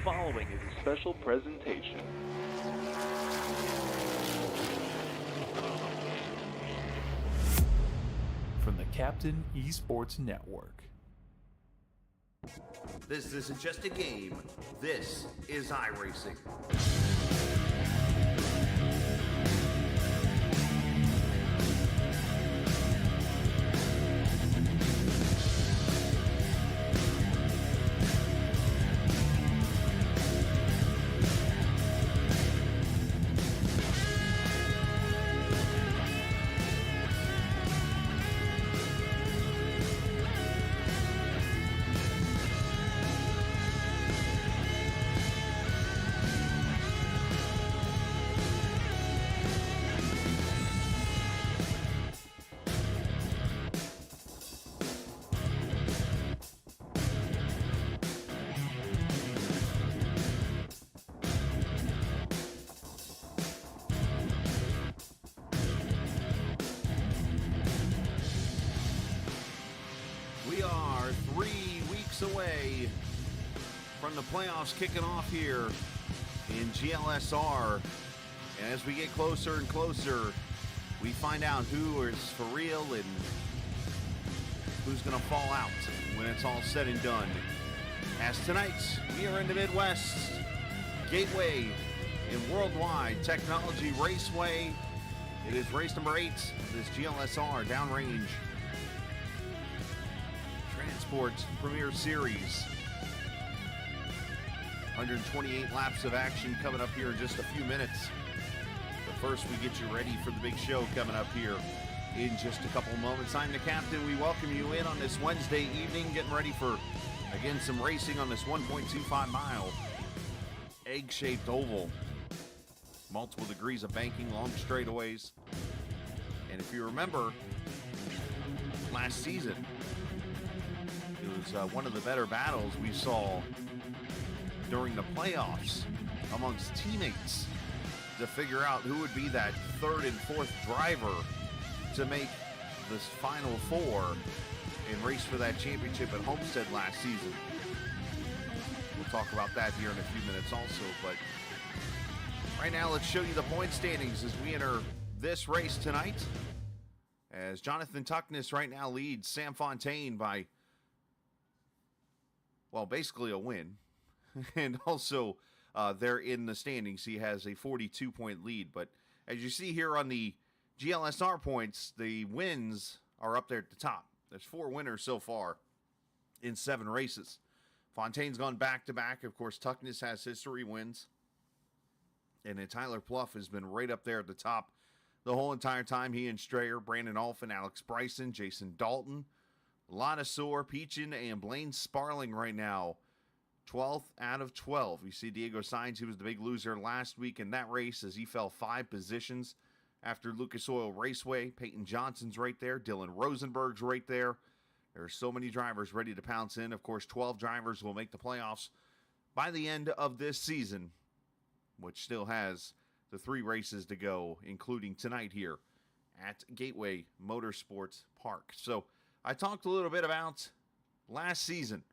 following is a special presentation. From the Captain Esports Network. This isn't just a game, this is iRacing. We are 3 weeks away from the playoffs kicking off here in GLSR. And as we get closer and closer, we find out who is for real and who's going to fall out when it's all said and done. As tonight, we are in the Midwest, Gateway in Worldwide Technology Raceway. It is race number 8, this GLSR downrange Transport Premier Series. 128 laps of action coming up here in just a few minutes. But first, we get you ready for the big show coming up here in just a couple of moments. I'm the captain. We welcome you in on this Wednesday evening, getting ready for, again, some racing on this 1.25-mile egg-shaped oval. Multiple degrees of banking, long straightaways. And if you remember, last season, it was one of the better battles we saw during the playoffs amongst teammates to figure out who would be that third and fourth driver to make this Final Four and race for that championship at Homestead last season. We'll talk about that here in a few minutes also, but right now let's show you the point standings as we enter this race tonight. As Jonathan Tuckness right now leads Sam Fontaine by, well, basically a win. And also, they're in the standings. He has a 42-point lead. But as you see here on the GLSR points, the wins are up there at the top. There's 4 winners so far in 7 races. Fontaine's gone back-to-back. Of course, Tuckness has his 3 wins. And then Tyler Pluff has been right up there at the top the whole entire time. He and Strayer, Brandon Alphin, Alex Bryson, Jason Dalton, Ladasor, Peachin, and Blaine Sparling right now. 12th out of 12. You see Diego Sainz, he was the big loser last week in that race as he fell 5 positions after Lucas Oil Raceway. Peyton Johnson's right there. Dylan Rosenberg's right there. There are so many drivers ready to pounce in. Of course, 12 drivers will make the playoffs by the end of this season, which still has the 3 races to go, including tonight here at Gateway Motorsports Park. So I talked a little bit about last season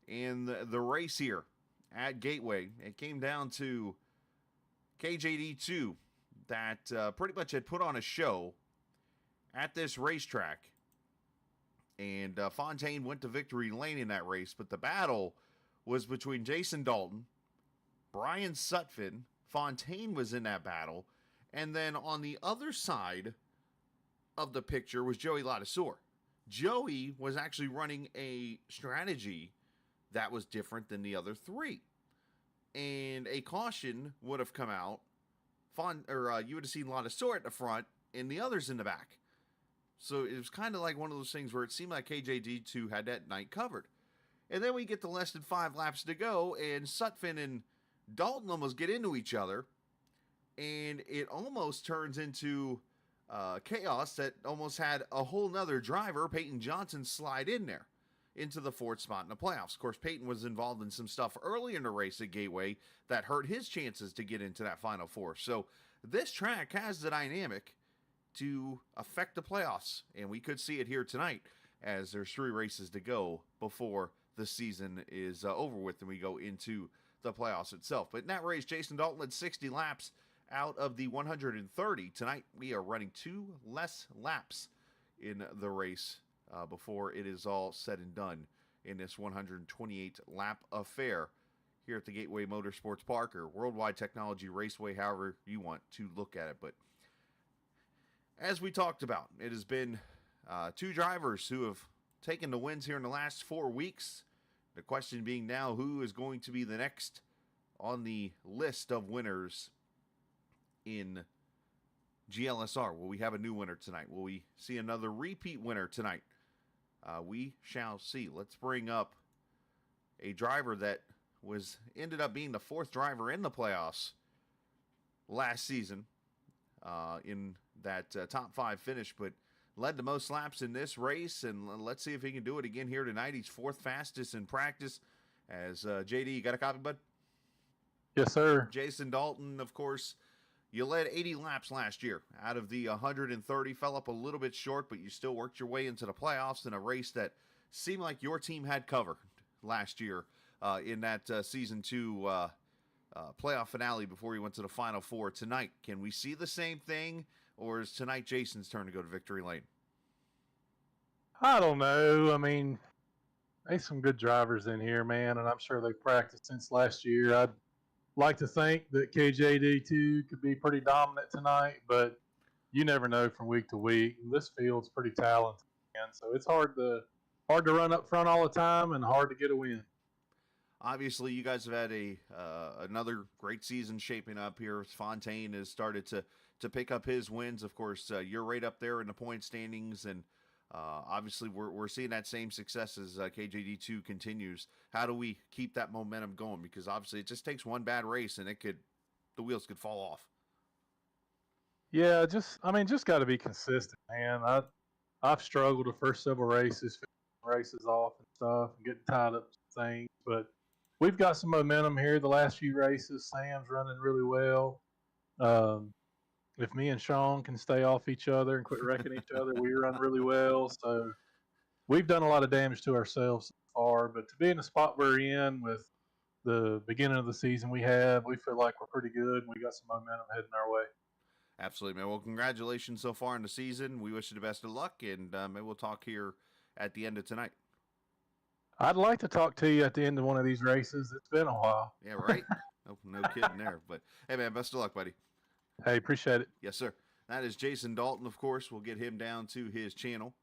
in the race here at Gateway. It came down to KJD2 that pretty much had put on a show at this racetrack. And Fontaine went to victory lane in that race. But the battle was between Jason Dalton, Brian Sutphin. Fontaine was in that battle. And then on the other side of the picture was Joey Ladasor. Joey was actually running a strategy that was different than the other 3. And a caution would have come out. You would have seen Ladasor at the front and the others in the back. So it was kind of like one of those things where it seemed like KJD2 had that night covered. And then we get to less than 5 laps to go, and Sutphin and Dalton almost get into each other. And it almost turns into chaos that almost had a whole nother driver, Peyton Johnson, slide in there into the 4th spot in the playoffs. Of course, Peyton was involved in some stuff early in the race at Gateway that hurt his chances to get into that Final Four. So this track has the dynamic to affect the playoffs, and we could see it here tonight as there's 3 races to go before the season is over with and we go into the playoffs itself. But in that race, Jason Dalton led 60 laps out of the 130. Tonight, we are running 2 less laps in the race before it is all said and done in this 128 lap affair here at the Gateway Motorsports Park, or Worldwide Technology Raceway, however you want to look at it. But as we talked about, it has been 2 drivers who have taken the wins here in the last 4 weeks. The question being now, who is going to be the next on the list of winners in GLSR? Will we have a new winner tonight? Will we see another repeat winner tonight? We shall see. Let's bring up a driver that ended up being the 4th driver in the playoffs last season in that top 5 finish, but led the most laps in this race, and let's see if he can do it again here tonight. He's 4th fastest in practice. As JD, you got a copy, bud? Yes, sir. Jason Dalton, of course, you led 80 laps last year out of the 130, fell up a little bit short, but you still worked your way into the playoffs in a race that seemed like your team had covered last year in that Season 2 playoff finale before you went to the Final Four. Tonight, can we see the same thing, or is tonight Jason's turn to go to victory lane? I don't know. I mean, there's some good drivers in here, man, and I'm sure they've practiced since last year. I'd like to think that KJD2 could be pretty dominant tonight, but you never know from week to week. This field's pretty talented, man, so it's hard to run up front all the time and hard to get a win. Obviously, you guys have had another great season shaping up here. Fontaine has started to pick up his wins. Of course, you're right up there in the point standings, and obviously we're seeing that same success as KJD2 continues. How do we keep that momentum going? Because obviously it just takes one bad race and the wheels could fall off. Yeah, just got to be consistent, man. I've struggled the first several races, finishing races off and stuff, and getting tied up to things, but we've got some momentum here the last few races. Sam's running really well. If me and Sean can stay off each other and quit wrecking each other, we run really well. So we've done a lot of damage to ourselves so far. But to be in the spot we're in with the beginning of the season we feel like we're pretty good, and we got some momentum heading our way. Absolutely, man. Well, congratulations so far in the season. We wish you the best of luck, and maybe we'll talk here at the end of tonight. I'd like to talk to you at the end of one of these races. It's been a while. Yeah, right? No kidding there. But, hey, man, best of luck, buddy. Hey, appreciate it. Yes, sir. That is Jason Dalton, of course. We'll get him down to his channel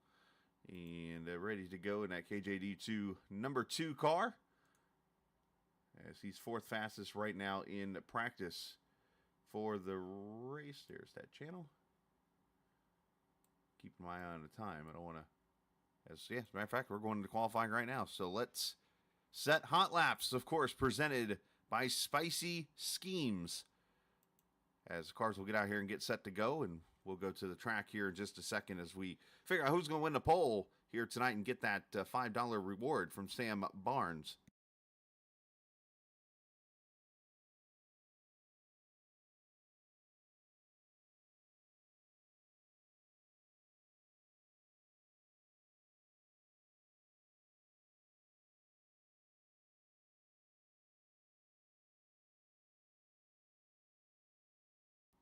and ready to go in that KJD2 number 2 car, as he's 4th fastest right now in practice for the race. There's that channel. Keep my eye on the time. I don't want to. As a matter of fact, we're going into qualifying right now. So let's set hot laps, of course, presented by Spicy Schemes. As cars will get out here and get set to go, and we'll go to the track here in just a second as we figure out who's going to win the pole here tonight and get that $5 reward from Sam Barnes.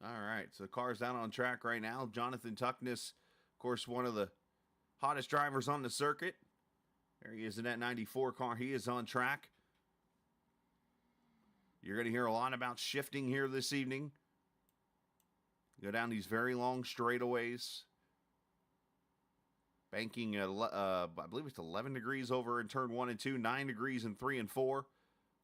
All right, so the car's down on track right now. Jonathan Tuckness, of course, one of the hottest drivers on the circuit. There he is in that 94 car. He is on track. You're going to hear a lot about shifting here this evening. Go down these very long straightaways. Banking, I believe it's 11 degrees over in turn 1 and 2, 9 degrees in 3 and 4.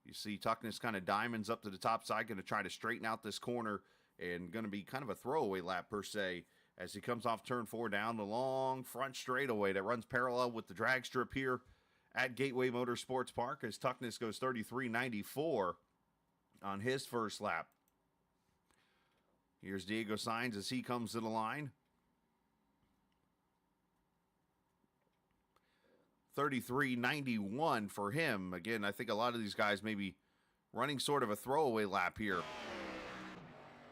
You see Tuckness kind of diamonds up to the top side, going to try to straighten out this corner, and going to be kind of a throwaway lap per se as he comes off turn 4 down the long front straightaway that runs parallel with the drag strip here at Gateway Motorsports Park, as Tuckness goes 33.94 on his first lap. Here's Diego Sainz as he comes to the line. 33.91 for him. Again, I think a lot of these guys may be running sort of a throwaway lap here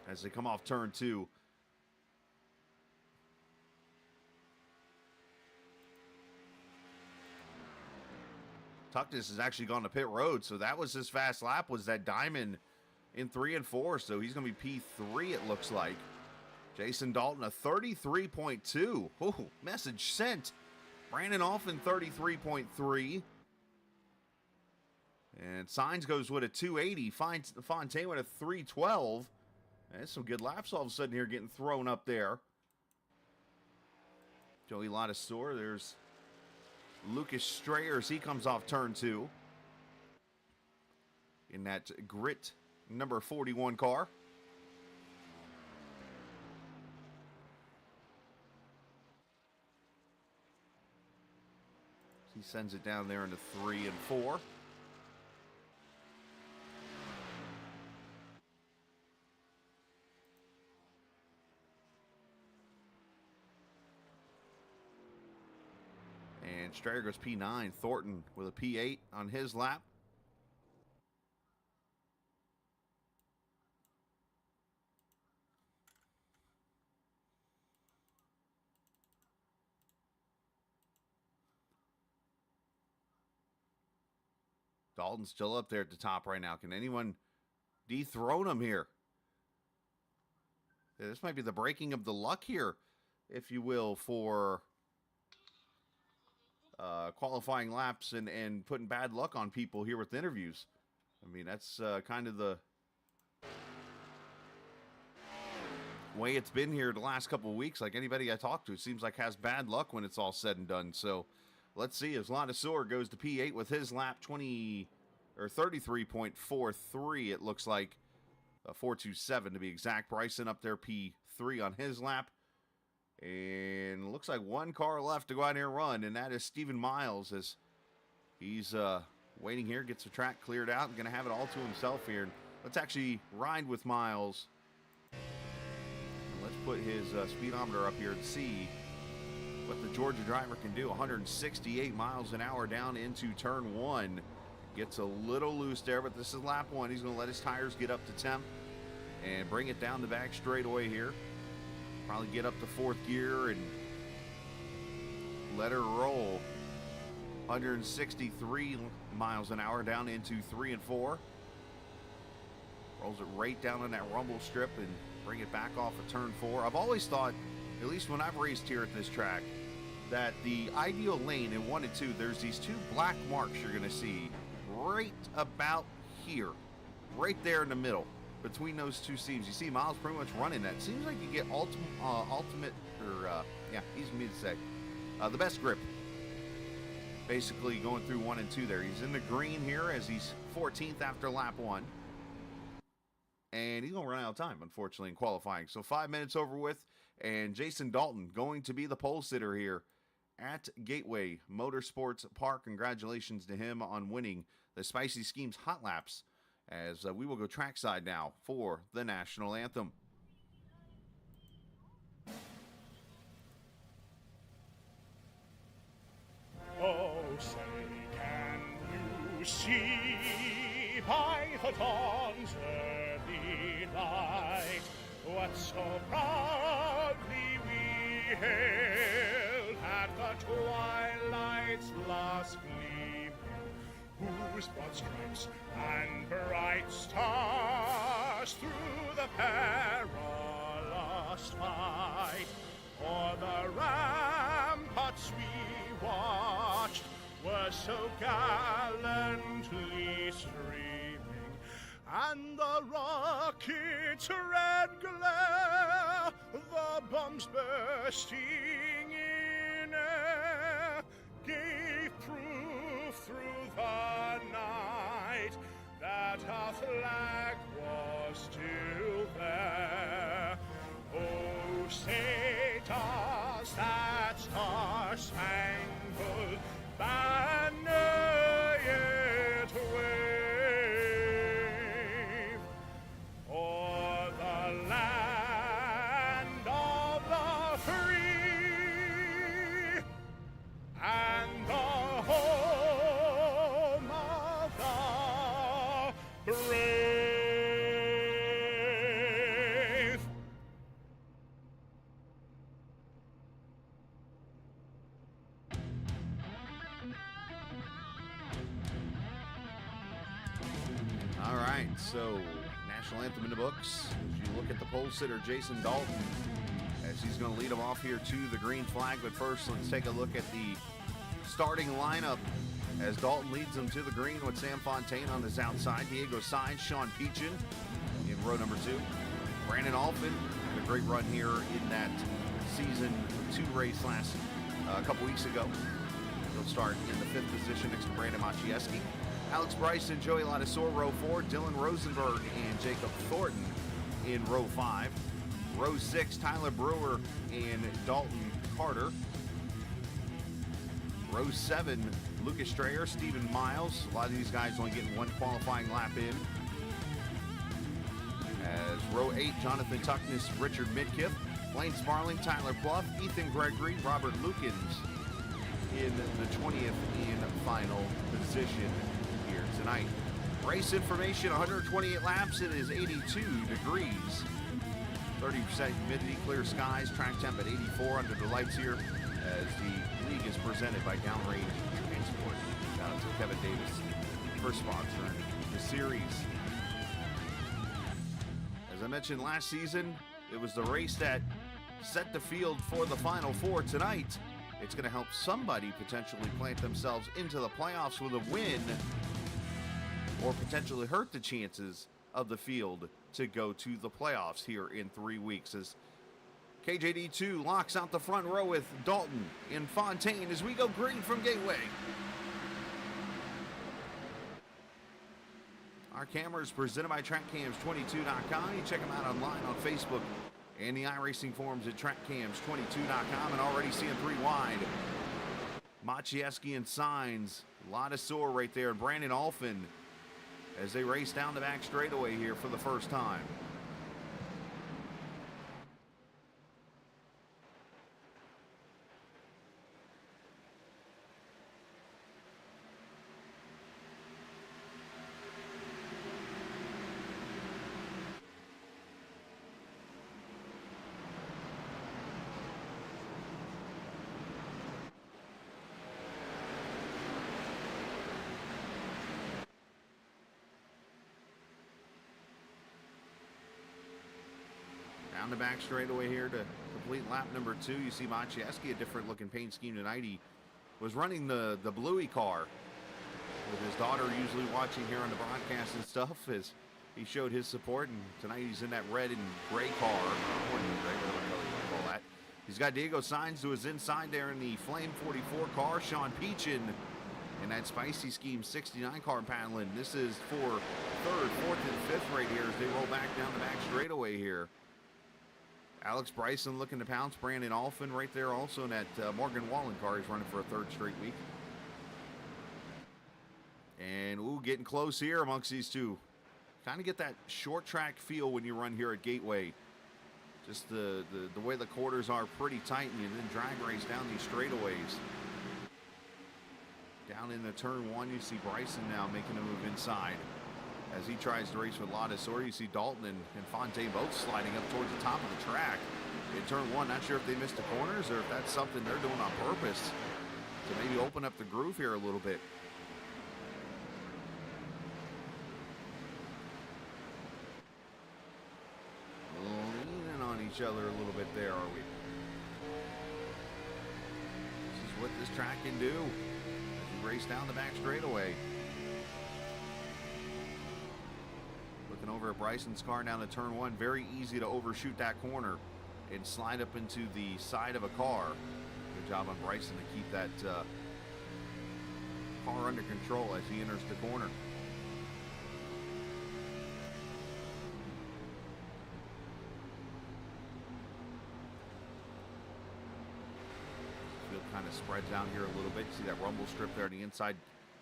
as they come off turn 2. Tuckness has actually gone to pit road, so that was his fast lap, was that diamond in 3 and 4, so he's going to be P3, it looks like. Jason Dalton, a 33.2. Oh, message sent. Brandon Alphin, 33.3. And Sainz goes with a 280. Fontaine with a 312. There's some good laps all of a sudden here getting thrown up there. Joey Ladisor, there's Lucas Strayer as he comes off turn 2 in that grit number 41 car. He sends it down there into 3 and 4. And Strayer goes P9. Thornton with a P8 on his lap. Dalton's still up there at the top right now. Can anyone dethrone him here? Yeah, this might be the breaking of the luck here, if you will, for qualifying laps and putting bad luck on people here with interviews. I mean, that's kind of the way it's been here the last couple of weeks. Like anybody I talk to, it seems like has bad luck when it's all said and done. So let's see as Ladisor goes to P8 with his lap 33.43. It looks like 427 to be exact. Bryson up there P3 on his lap. And looks like one car left to go out here and run, and that is Stephen Miles as he's waiting here, gets the track cleared out, and going to have it all to himself here. And let's actually ride with Miles. And let's put his speedometer up here and see what the Georgia driver can do. 168 miles an hour down into turn 1. Gets a little loose there, but this is lap 1. He's going to let his tires get up to temp and bring it down the back straightaway here. Probably get up to 4th gear and let her roll. 163 miles an hour down into 3 and 4. Rolls it right down on that rumble strip and bring it back off of turn 4. I've always thought, at least when I've raced here at this track, that the ideal lane in 1 and 2, there's these 2 black marks you're going to see right about here, right there in the middle between those 2 seams. You see Miles pretty much running that. Seems like you get ultimate, or easy for me to say, the best grip. Basically going through 1 and 2 there. He's in the green here as he's 14th after lap 1. And he's going to run out of time, unfortunately, in qualifying. So 5 minutes over with, and Jason Dalton going to be the pole sitter here at Gateway Motorsports Park. Congratulations to him on winning the Spicy Schemes Hot Laps, as we will go trackside now for the national anthem. Oh, say, can you see by the dawn's early light what so proudly we hailed at the twilight's last gleaming, whose broad stripes and bright stars through the perilous fight o'er the ramparts we watched were so gallantly streaming, and the rocket's red glare, the bombs bursting in air, gave proof through the night that our flag was still there. Oh, say does that star-spangled banner yet wave o'er the land of the free and the home of the brave? right, so national anthem in the books. As you look at the pole sitter, Jason Dalton, as he's going to lead them off here to the green flag. But first, let's take a look at the starting lineup as Dalton leads them to the green with Sam Fontaine on his outside. Diego Sainz, Sean Peachin in row number 2. Brandon Alphin had a great run here in that season 2 race a couple weeks ago. He'll start in the 5th position next to Brandon Maciejewski. Alex Bryson, Joey Ladisor, row 4. Dylan Rosenberg and Jacob Thornton in row 5. Row 6, Tyler Brewer and Dalton Carter. Row 7, Lucas Strayer, Stephen Miles. A lot of these guys only getting one qualifying lap in. As row 8, Jonathan Tuckness, Richard Midkiff, Blaine Sparling, Tyler Pluff, Ethan Gregory, Robert Lukens in the 20th and final position here tonight. Race information, 128 laps. It is 82 degrees. 30% humidity, clear skies, track temp at 84 under the lights here as the league is presented by Downrange Transport. Shout out to Kevin Davis for sponsoring the series. As I mentioned last season, it was the race that set the field for the Final Four. Tonight, it's going to help somebody potentially plant themselves into the playoffs with a win or potentially hurt the chances of the field to go to the playoffs here in 3 weeks as KJD2 locks out the front row with Dalton and Fontaine as we go green from Gateway. Our camera is presented by TrackCams22.com. You check them out online on Facebook and the iRacing forums at TrackCams22.com, and already seeing 3 wide. Maciejewski and Sainz, Ladisor right there, and Brandon Alphin as they race down the back straightaway here for the first time. Down the back straightaway here to complete lap number 2. You see Maciejewski, a different looking paint scheme tonight. He was running the Bluey car with his daughter usually watching here on the broadcast and stuff as he showed his support. And tonight he's in that red and gray car, or gray, whatever color you want to call that. He's got Diego Sainz to his inside there in the Flame 44 car. Sean Peachin in that Spicy Scheme 69 car paneling. This is for 3rd, 4th, and 5th right here as they roll back down the back straightaway here. Alex Bryson looking to pounce. Brandon Alphin right there also in that Morgan Wallen car. He's running for a 3rd straight week. And, ooh, getting close here amongst these two. Kind of get that short track feel when you run here at Gateway. Just the way the quarters are pretty tight, and you then drag race down these straightaways. Down in the turn 1, you see Bryson now making a move inside. As he tries to race with Ladisor, you see Dalton and Fontaine both sliding up towards the top of the track. In turn 1, not sure if they missed the corners or if that's something they're doing on purpose to maybe open up the groove here a little bit. Leaning on each other a little bit there, are we? This is what this track can do as we race down the back straightaway. Looking over at Bryson's car down to turn 1. Very easy to overshoot that corner and slide up into the side of a car. Good job on Bryson to keep that car under control as he enters the corner. Field kind of spreads out here a little bit. You see that rumble strip there on the inside.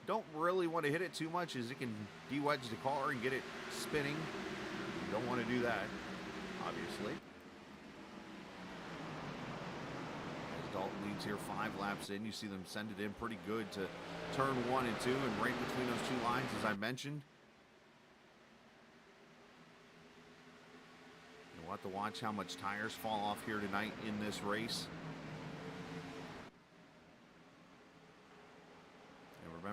Don't really want to hit it too much as it can de-wedge the car and get it spinning. You don't want to do that, obviously. As Dalton leads here 5 laps in, you see them send it in pretty good to turn 1 and 2, and right between those 2 lines, as I mentioned. You'll have to watch how much tires fall off here tonight in this race.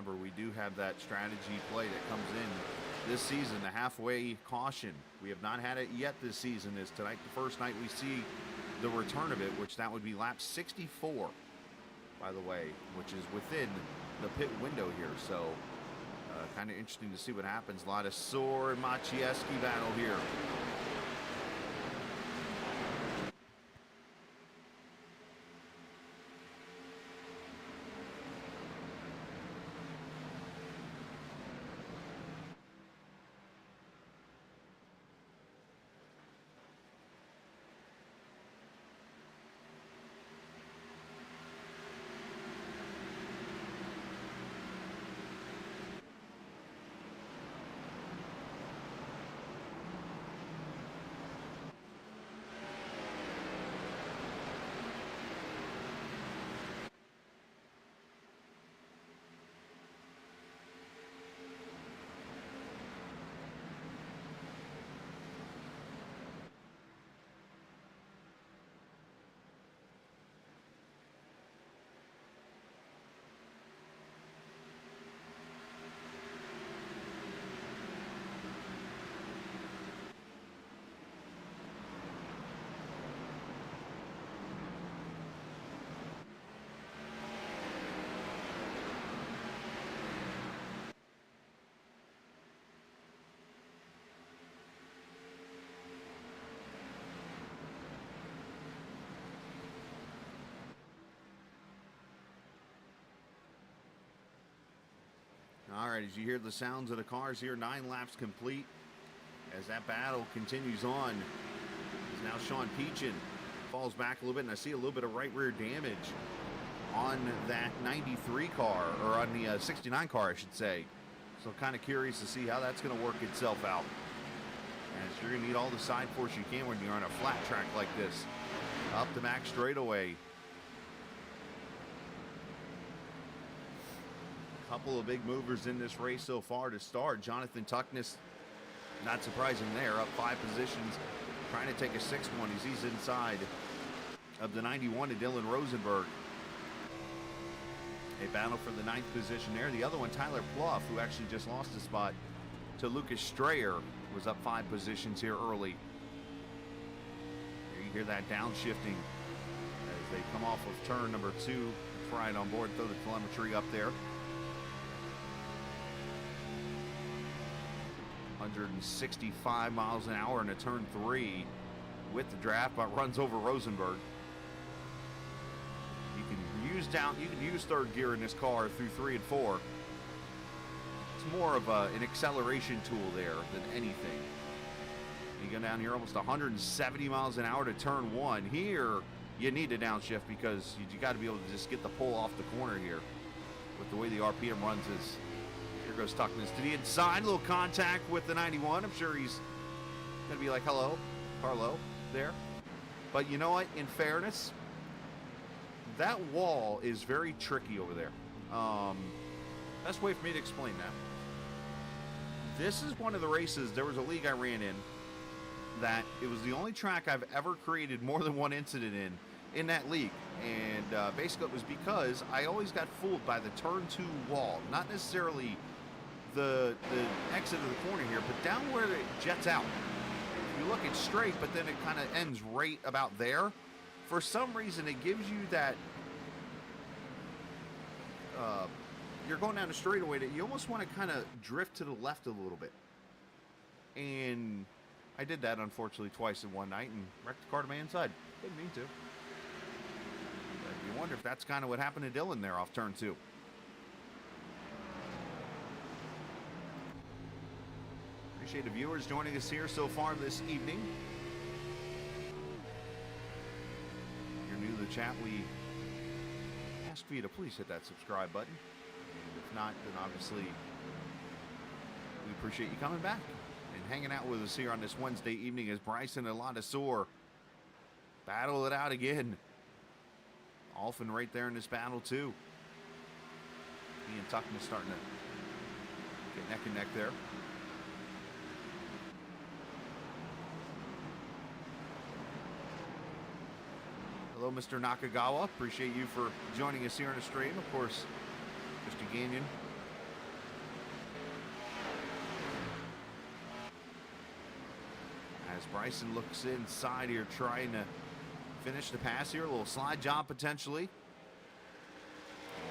Remember, we do have that strategy play that comes in this season, the halfway caution. We have not had it yet this season. Is tonight the first night we see the return of it, which that would be lap 64, by the way, which is within the pit window here. So kind of interesting to see what happens. A lot of Soar and Maciejewski battle here. All right, as you hear the sounds of the cars here, 9 laps complete. As that battle continues on, is now Sean Peachin falls back a little bit, and I see a little bit of right rear damage on that 93 car, or on the 69 car, I should say. So kind of curious to see how that's going to work itself out. As you're going to need all the side force you can when you're on a flat track like this. Up the max straightaway. Couple of big movers in this race so far to start. Jonathan Tuckness, not surprising there, up 5 positions, trying to take a 6th one as he's inside of the 91 to Dylan Rosenberg. A battle for the 9th position there. The other one, Tyler Plouffe, who actually just lost a spot to Lucas Strayer, was up 5 positions here early. There you hear that downshifting as they come off of turn number 2. Right on board, throw the telemetry up there. 165 miles an hour into turn 3 with the draft, but runs over Rosenberg. You can use third gear in this car through 3 and 4. It's more of an acceleration tool there than anything. You go down here almost 170 miles an hour to turn 1. Here, you need a downshift because you got to be able to just get the pull off the corner here with the way the RPM runs. Is here goes Tuckness to the inside, a little contact with the 91. I'm sure he's gonna be like, hello, Carlo, there. But you know what, in fairness, that wall is very tricky over there. Best way for me to explain that. This is one of the races, there was a league I ran in that it was the only track I've ever created more than one incident in that league. And basically it was because I always got fooled by the turn 2 wall. Not necessarily the exit of the corner here, but down where it jets out. You look, it's straight, but then it kind of ends right about there. For some reason, it gives you that, you're going down the straightaway that you almost want to kind of drift to the left a little bit. And I did that, unfortunately, twice in one night and wrecked the car to my inside. Didn't mean to. But you wonder if that's kind of what happened to Dylan there off turn 2. Appreciate the viewers joining us here so far this evening. If you're new to the chat, we ask for you to please hit that subscribe button. And if not, then obviously we appreciate you coming back and hanging out with us here on this Wednesday evening as Bryson and Ladasor battle it out again. Alphen right there in this battle too. He and Tuckman starting to get neck and neck there. Hello, Mr. Nakagawa. Appreciate you for joining us here on the stream. Of course, Mr. Gagnon As Bryson looks inside here, trying to finish the pass here. A little slide job potentially.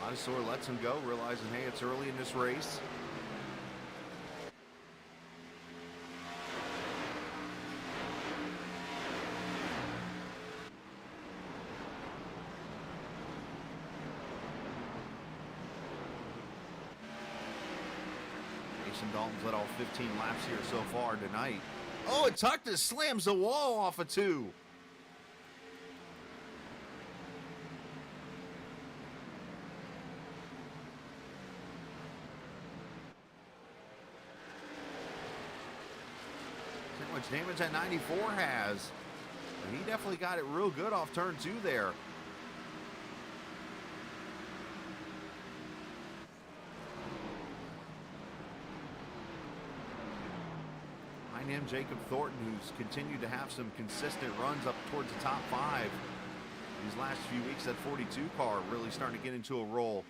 Ladisor lets him go, realizing, hey, it's early in this race. Mason Dalton's led all 15 laps here so far tonight. Oh, and Tuckness slams the wall off of 2. See how much damage that 94 has. And he definitely got it real good off turn 2 there. Behind him, Jacob Thornton, who's continued to have some consistent runs up towards the top 5. These last few weeks, that 42 car really starting to get into a roll.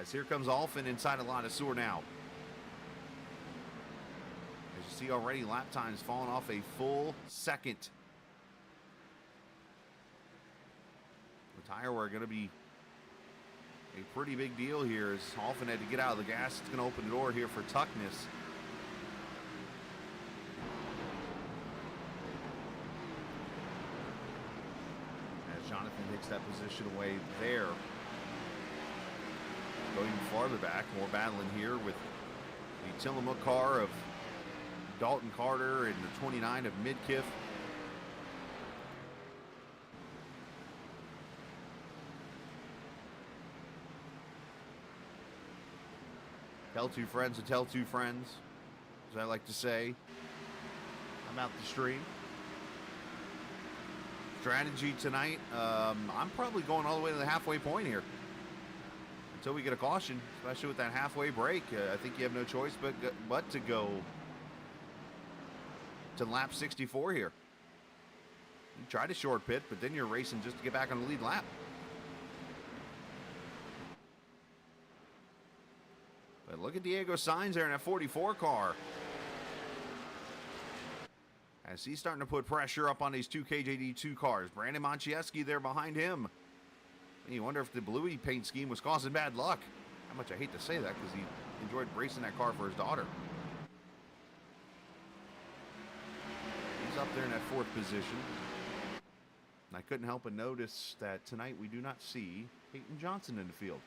As here comes Alphin inside a lot of sewer now. As you see already, lap times falling off a full second. The tire wear going to be a pretty big deal here as Alphin had to get out of the gas. It's going to open the door here for Tuckness. Jonathan takes that position away there. Going farther back, more battling here with the Tillamook car of Dalton Carter and the 29 of Midkiff. Tell two friends to tell two friends, as I like to say. I'm out the stream. Strategy tonight, I'm probably going all the way to the halfway point here until we get a caution, especially with that halfway break. I think you have no choice but to go to lap 64 here. You try to short pit, but then you're racing just to get back on the lead lap. But look at Diego Sainz there in that 44 car. As he's starting to put pressure up on these two KJD2 cars. Brandon Monchieski there behind him. And you wonder if the bluey paint scheme was causing bad luck. How much I hate to say that because he enjoyed racing that car for his daughter. He's up there in that 4th position. And I couldn't help but notice that tonight we do not see Peyton Johnson in the field.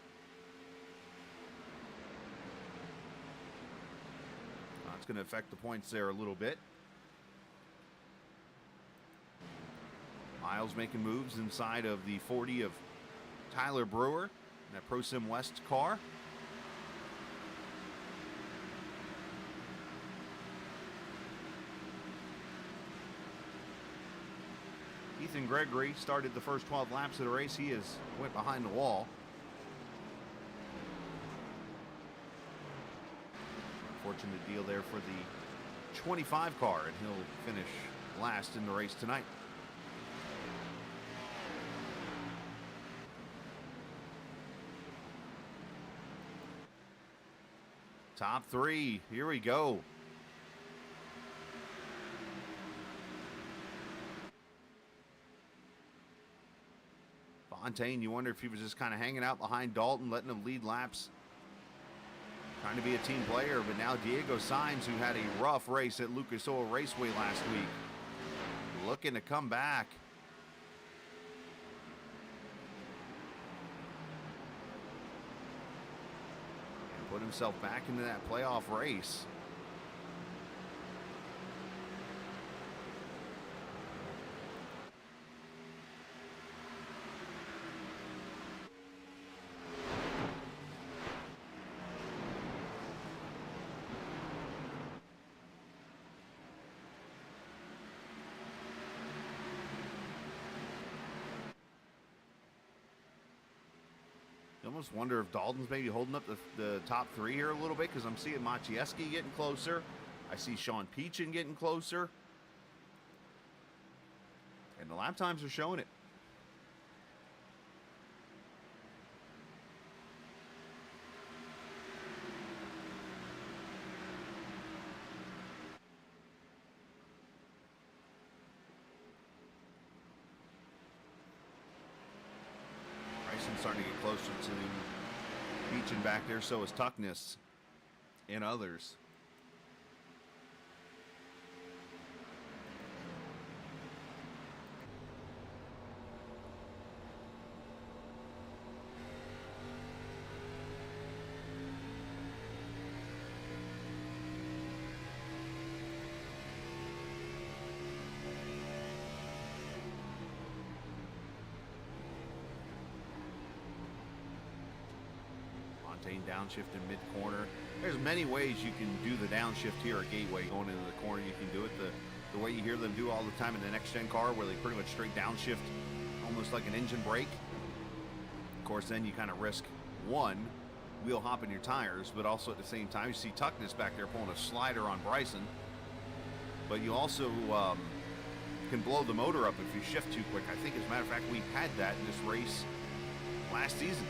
That's going to affect the points there a little bit. Miles making moves inside of the 40 of Tyler Brewer in that Pro Sim West car. Ethan Gregory started the first 12 laps of the race. He went behind the wall. Unfortunate deal there for the 25 car, and he'll finish last in the race tonight. Top 3, here we go. Fontaine, you wonder if he was just kind of hanging out behind Dalton, letting him lead laps. Trying to be a team player, but now Diego Sainz, who had a rough race at Lucas Oil Raceway last week, looking to come back. Put himself back into that playoff race. You almost wonder if Dalton's maybe holding up the top 3 here a little bit, because I'm seeing Maciejewski getting closer. I see Sean Peachin getting closer. And the lap times are showing it. starting to get closer to Beach and back there. So is Tuckness and others. Downshift in mid-corner. There's many ways you can do the downshift here at Gateway. Going into the corner, you can do it the way you hear them do all the time in the next-gen car, where they pretty much straight downshift, almost like an engine brake. Of course, then you kind of risk one, wheel hopping your tires, but also at the same time, you see Tuckness back there pulling a slider on Bryson. But you also can blow the motor up if you shift too quick. I think, as a matter of fact, we had that in this race last season.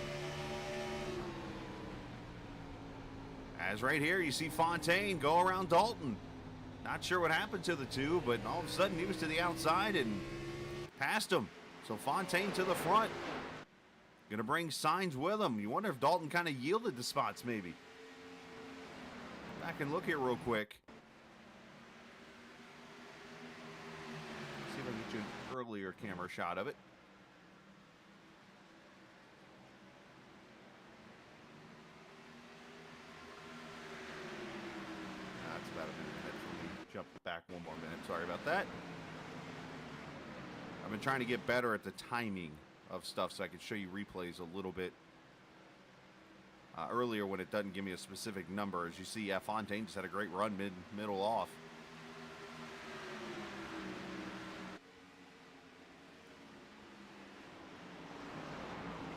As right here, you see Fontaine go around Dalton. Not sure what happened to the two, but all of a sudden he was to the outside and passed him. So Fontaine to the front. Gonna bring Sainz with him. You wonder if Dalton kind of yielded the spots, maybe. Back and look here real quick. See if I can get you an earlier camera shot of it. About a minute ahead for me. Jump back one more minute. Sorry about that. I've been trying to get better at the timing of stuff so I can show you replays a little bit earlier when it doesn't give me a specific number. As you see, Fontaine just had a great run middle off.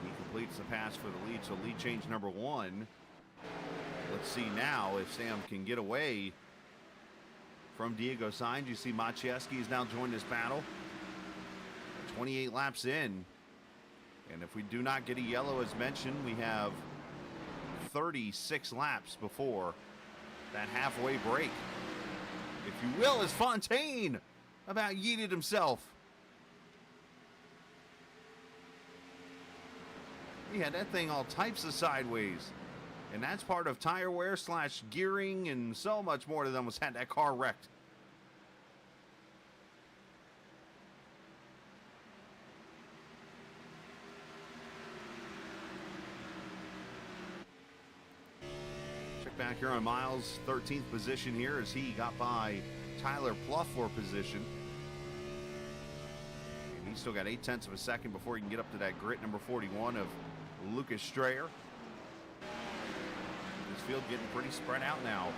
He completes the pass for the lead, so lead change number one. Let's see now if Sam can get away from Diego Sainz. You see Maciejewski has now joined this battle. 28 laps in. And if we do not get a yellow, as mentioned, we have 36 laps before that halfway break. If you will, as Fontaine about yeeted himself. He had that thing all types of sideways. And that's part of tire wear / gearing and so much more to them was had that car wrecked. Check back here on Miles, 13th position here as he got by Tyler Pluff for position. And he's still got 0.8 of a second before he can get up to that grit number 41 of Lucas Strayer. Field getting pretty spread out now.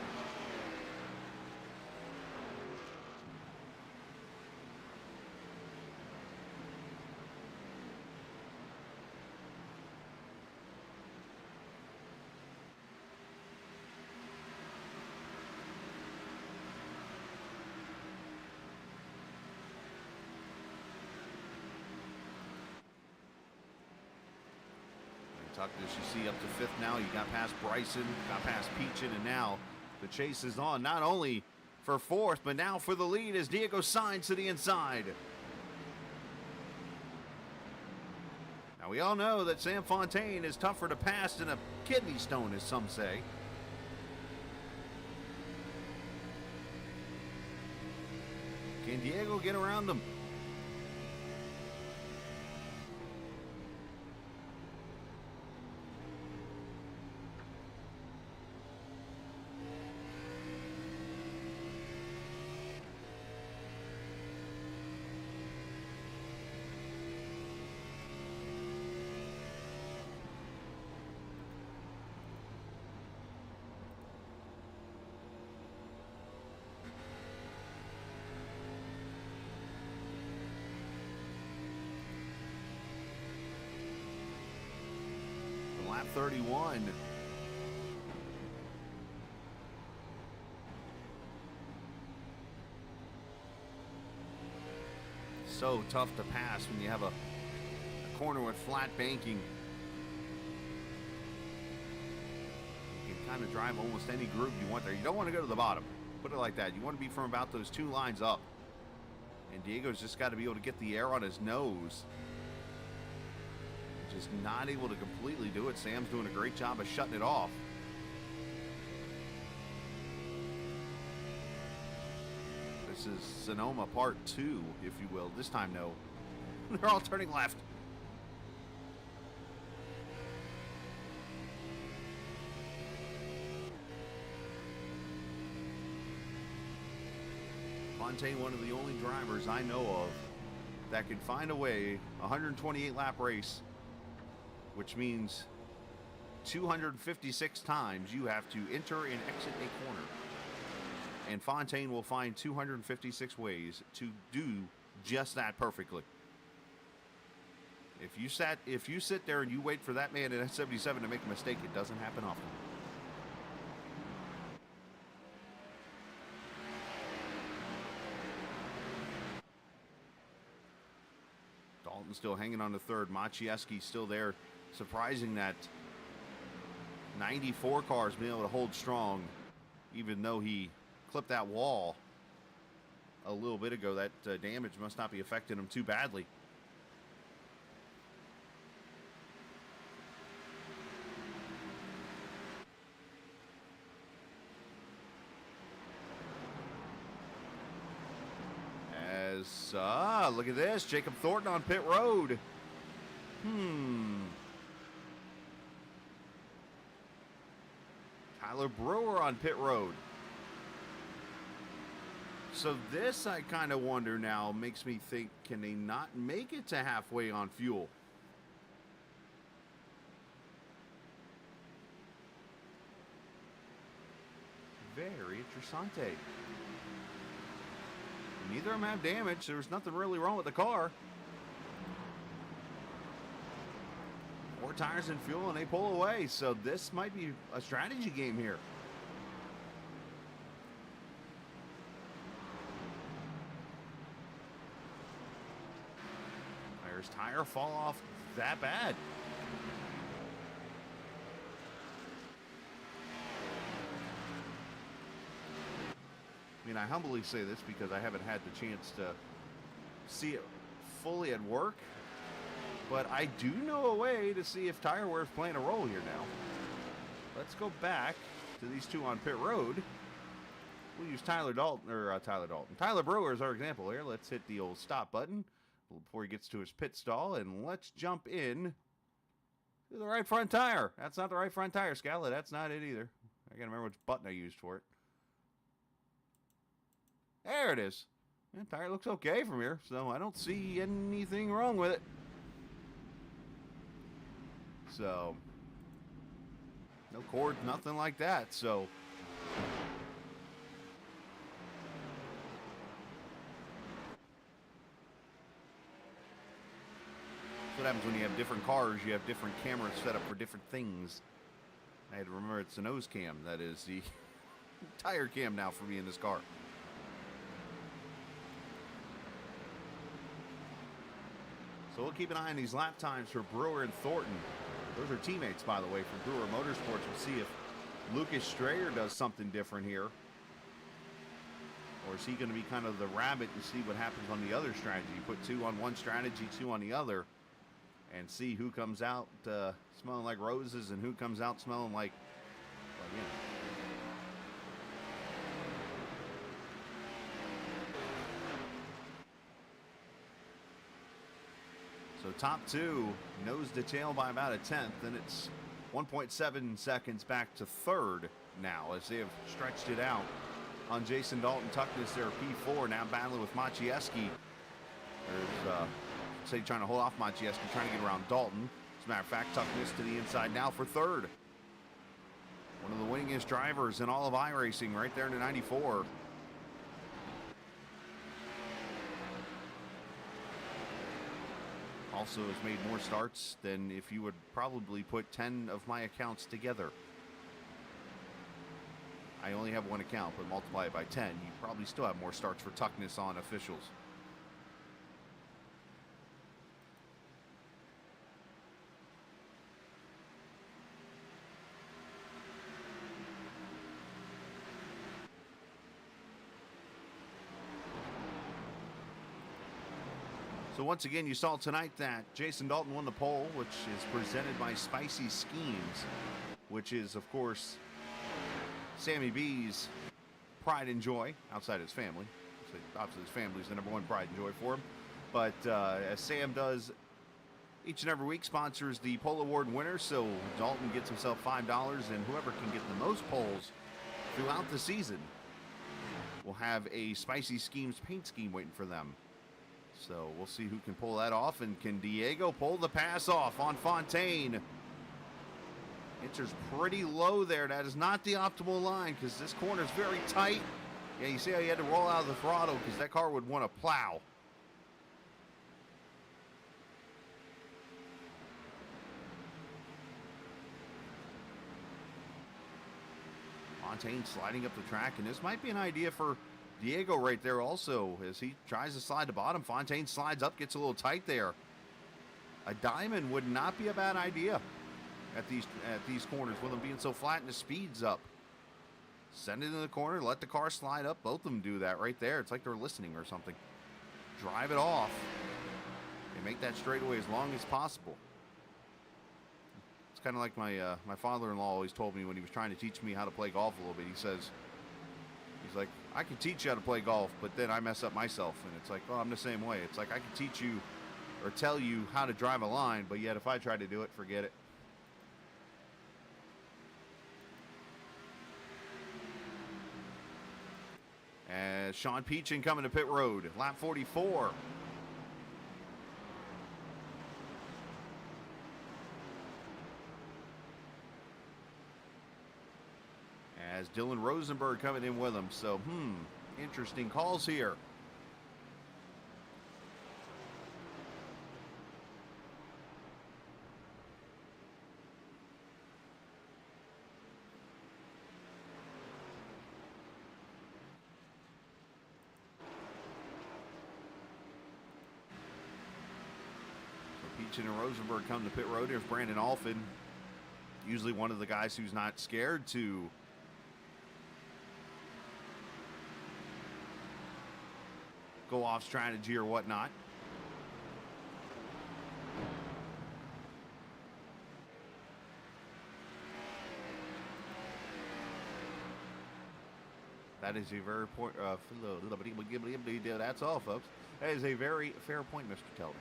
As you see, up to fifth now. You got past Bryson, got past Peachin, and now the chase is on, not only for fourth, but now for the lead as Diego Sainz to the inside. Now, we all know that Sam Fontaine is tougher to pass than a kidney stone, as some say. Can Diego get around him? Lap 31. So tough to pass when you have a corner with flat banking. You can kind of drive almost any group you want there. You don't want to go to the bottom. Put it like that. You want to be from about those two lines up. And Diego's just got to be able to get the air on his nose. just not able to completely do it. Sam's doing a great job of shutting it off. This is Sonoma Part 2, if you will. This time, no. They're all turning left. Fontaine, one of the only drivers I know of that can find a way, 128 lap race, which means 256 times you have to enter and exit a corner. And Fontaine will find 256 ways to do just that perfectly. If you sit there and you wait for that man at S77 to make a mistake, it doesn't happen often. Dalton still hanging on to third. Maciejewski still there. Surprising that 94 car's been able to hold strong, even though he clipped that wall a little bit ago. That damage must not be affecting him too badly. As, look at this. Jacob Thornton on pit road. Tyler Brewer on pit road. So this, I kind of wonder now, makes me think, can they not make it to halfway on fuel? Very interessante. Neither of them have damage. There was nothing really wrong with the car. 4 tires and fuel, and they pull away. So this might be a strategy game here. There's tire fall off that bad. I mean, I humbly say this because I haven't had the chance to see it fully at work, but I do know a way to see if tire wear is playing a role here now. Let's go back to these two on pit road. We'll use Tyler Brewer as our example here. Let's hit the old stop button before he gets to his pit stall, and let's jump in to the right front tire. That's not the right front tire, Scala. That's not it either. I gotta remember which button I used for it. There it is. The tire looks okay from here, so I don't see anything wrong with it. So, no cord, nothing like that, so. That's what happens when you have different cars. You have different cameras set up for different things. I had to remember it's a nose cam. That is the tire cam now for me in this car. So we'll keep an eye on these lap times for Brewer and Thornton. Those are teammates, by the way, from Brewer Motorsports. We'll see if Lucas Strayer does something different here. Or is he going to be kind of the rabbit and see what happens on the other strategy? Put 2 on one strategy, 2 on the other, and see who comes out smelling like roses and who comes out smelling like, well, you know. So top 2 nose to tail by about a 10th, and it's 1.7 seconds back to third now as they have stretched it out on Jason Dalton. Tuckness there, P4, now battling with Maciejewski. There's, trying to hold off Maciejewski, trying to get around Dalton. As a matter of fact, Tuckness to the inside now for third. One of the winningest drivers in all of iRacing right there in the 94. Also has made more starts than if you would probably put 10 of my accounts together. I only have one account, but multiply it by 10, you probably still have more starts for Tuckness on officials. So once again, you saw tonight that Jason Dalton won the pole, which is presented by Spicy Schemes, which is, of course, Sammy B's pride and joy outside his family. So obviously, his family's the number one pride and joy for him. But as Sam does each and every week, sponsors the pole award winner. So Dalton gets himself $5, and whoever can get the most poles throughout the season will have a Spicy Schemes paint scheme waiting for them. So we'll see who can pull that off. And can Diego pull the pass off on Fontaine? Enters pretty low there. That is not the optimal line because this corner is very tight. Yeah, you see how he had to roll out of the throttle because that car would want to plow. Fontaine sliding up the track, and this might be an idea for Diego right there also. As he tries to slide to bottom, Fontaine slides up, gets a little tight there. A diamond would not be a bad idea at these corners with them being so flat and the speed's up. Send it in the corner, let the car slide up. Both of them do that right there. It's like they're listening or something. Drive it off and make that straightaway as long as possible. It's kind of like my father-in-law always told me when he was trying to teach me how to play golf a little bit. He's like, I can teach you how to play golf, but then I mess up myself. And it's like, well, I'm the same way. It's like I can teach you or tell you how to drive a line, but yet if I try to do it, forget it. As Sean Peachin coming to pit road, lap 44. As Dylan Rosenberg coming in with him. So, interesting calls here. Peachin and Rosenberg come to pit road. Here's Brandon Alfin, usually one of the guys who's not scared to go off strategy or whatnot. That is a very point. That's all, folks. That is a very fair point, Mr. Telly.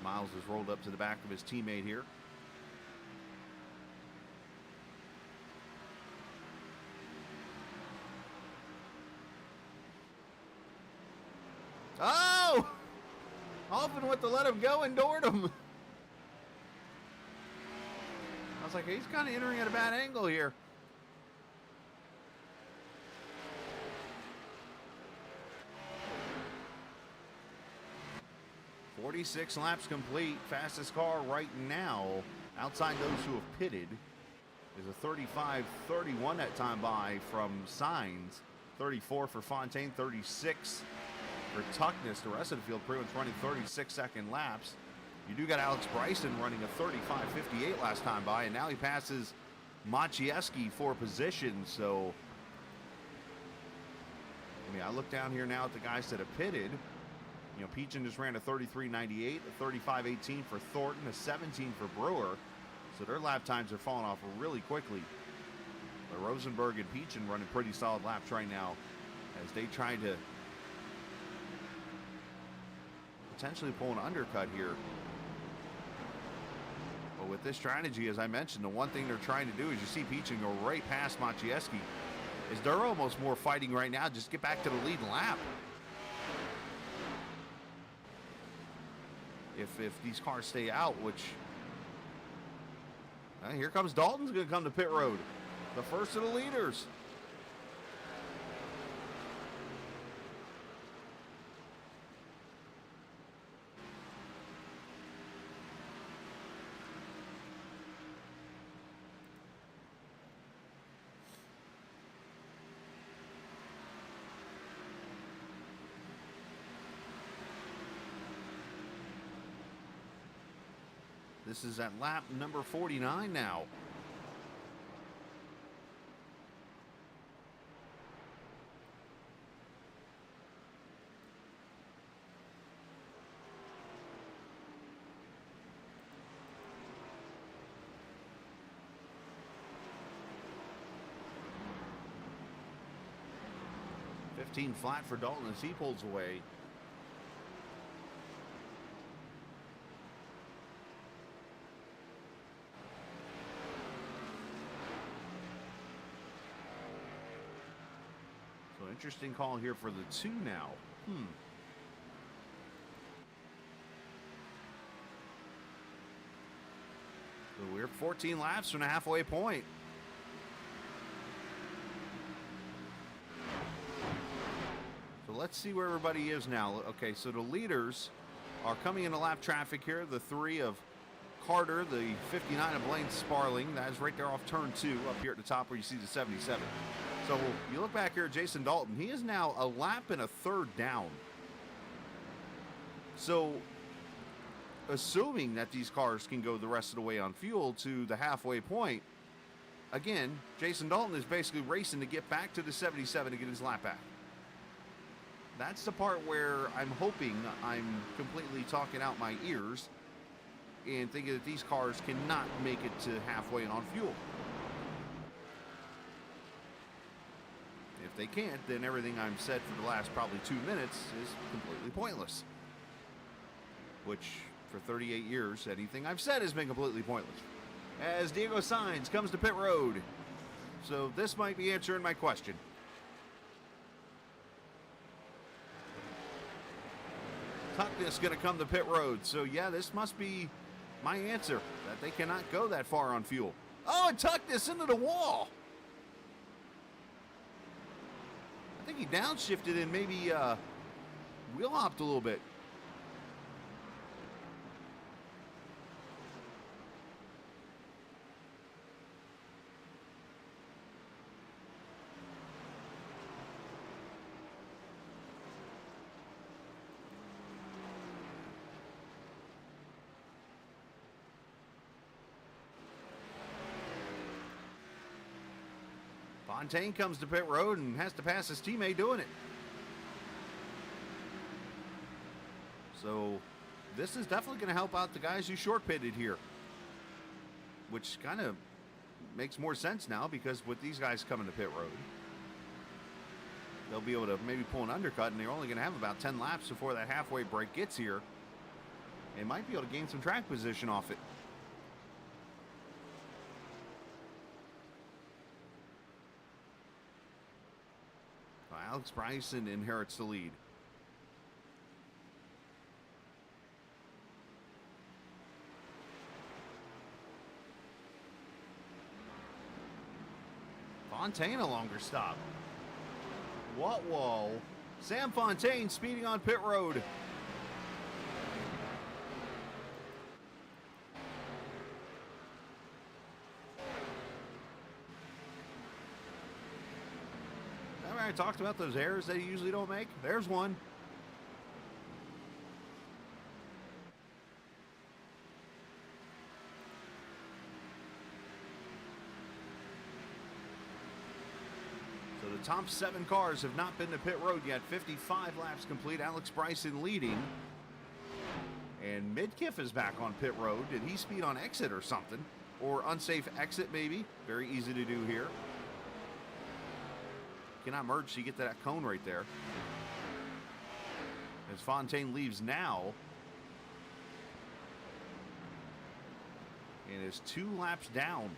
Miles has rolled up to the back of his teammate here. Oh! Alfin went to let him go and doored him. I was like, he's kind of entering at a bad angle here. .46 laps complete. Fastest car right now, outside those who have pitted, is a 35:31 that time by from Sainz. 34 for Fontaine, 36 for Tuckness. The rest of the field pretty much running 36-second laps. You do got Alex Bryson running a 35:58 last time by, and now he passes Maciejewski for position. So, I mean, I look down here now at the guys that have pitted. You know, Peachin just ran a 33:98, a 35:18 for Thornton, a 17 for Brewer. So their lap times are falling off really quickly. But Rosenberg and Peachin running pretty solid laps right now as they try to potentially pull an undercut here. But with this strategy, as I mentioned, the one thing they're trying to do is you see Peachin go right past Maciejewski. Is they're almost more fighting right now. Just get back to the lead lap. If these cars stay out, which here comes Dalton's going to come to pit road, the first of the leaders. This is at lap number 49 now. 15 flat for Dalton as he pulls away. So interesting call here for the 2 now. So we're 14 laps from the halfway point. So let's see where everybody is now. Okay, so the leaders are coming into lap traffic here. The 3 of Carter, the 59 of Blaine Sparling. That is right there off turn 2 up here at the top where you see the 77. So you look back here at Jason Dalton. He is now a lap and a third down. So assuming that these cars can go the rest of the way on fuel to the halfway point, again, Jason Dalton is basically racing to get back to the 77 to get his lap back. That's the part where I'm hoping I'm completely talking out my ears and thinking that these cars cannot make it to halfway on fuel. If they can't, then everything I've said for the last probably 2 minutes is completely pointless. Which, for 38 years, anything I've said has been completely pointless. As Diego Sainz comes to pit road. So this might be answering my question. Tuckness going to come to pit road. So yeah, this must be my answer, that they cannot go that far on fuel. Oh, and Tuckness into the wall. I think he downshifted and maybe wheel hopped a little bit. Fontaine comes to pit road and has to pass his teammate doing it. So this is definitely going to help out the guys who short pitted here, which kind of makes more sense now because with these guys coming to pit road, they'll be able to maybe pull an undercut, and they're only going to have about 10 laps before that halfway break gets here. They might be able to gain some track position off it. Alex Bryson inherits the lead. Fontaine a longer stop. What? Whoa. Sam Fontaine speeding on pit road. I talked about those errors that he usually don't make. There's one. So the top 7 cars have not been to pit road yet. 55 laps complete. Alex Bryson leading. And Midkiff is back on pit road. Did he speed on exit or something? Or unsafe exit maybe? Very easy to do here. Cannot merge so you get to that cone right there. As Fontaine leaves now. And is 2 laps down.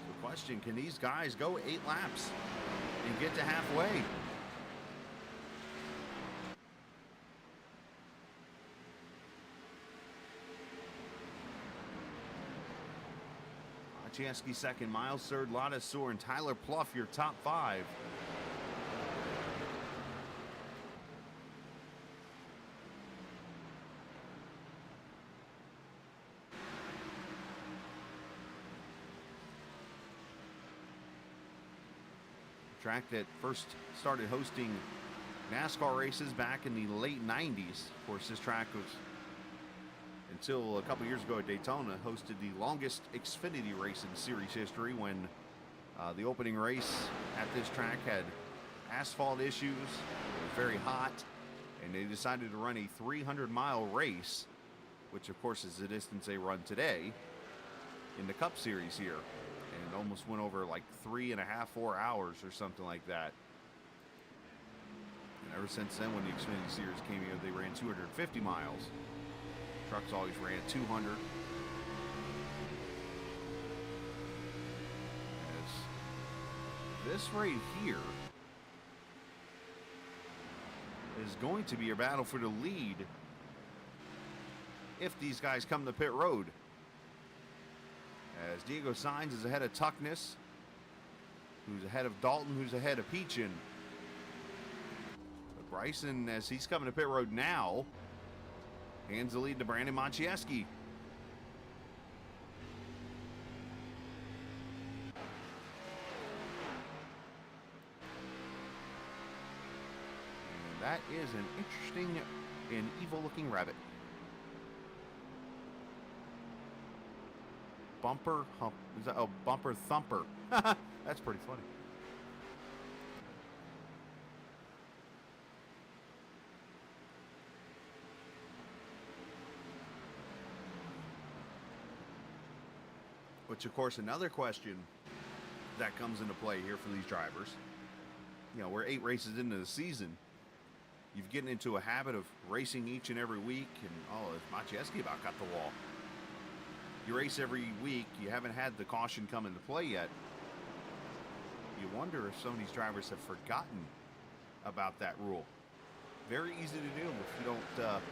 The question, can these guys go 8 laps and get to halfway? Chesky second, Miles third, Lotta Soar, and Tyler Pluff your top 5. Track that first started hosting NASCAR races back in the late 90s. Of course, this track was, until a couple years ago at Daytona, hosted the longest Xfinity race in series history when the opening race at this track had asphalt issues. It was very hot. And they decided to run a 300-mile race, which of course is the distance they run today in the Cup Series here. And it almost went over like 3.5, 4 hours or something like that. And ever since then, when the Xfinity Series came here, they ran 250 miles. Trucks always ran 200. As this right here is going to be your battle for the lead if these guys come to pit road. As Diego Sainz is ahead of Tuckness, who's ahead of Dalton, who's ahead of Peachin. But Bryson, as he's coming to pit road now, hands the lead to Brandon Maciejewski. And that is an interesting and evil-looking rabbit. Bumper hump. Is that, oh, bumper thumper. That's pretty funny. Which, of course, another question that comes into play here for these drivers. You know, we're 8 races into the season. You've getting into a habit of racing each and every week, and oh, is Maciejewski about got the wall? You race every week. You haven't had the caution come into play yet. You wonder if some of these drivers have forgotten about that rule. Very easy to do if you don't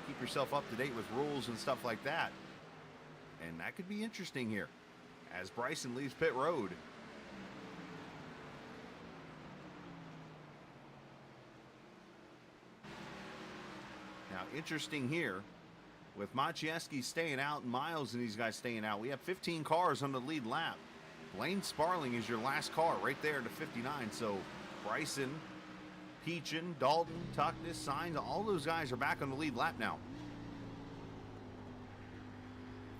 keep yourself up to date with rules and stuff like that. And that could be interesting here as Bryson leaves pit road. Now, interesting here, with Maciejewski staying out and Miles and these guys staying out, we have 15 cars on the lead lap. Blaine Sparling is your last car right there to 59. So Bryson, Peachin, Dalton, Tuckness, Sainz, all those guys are back on the lead lap now.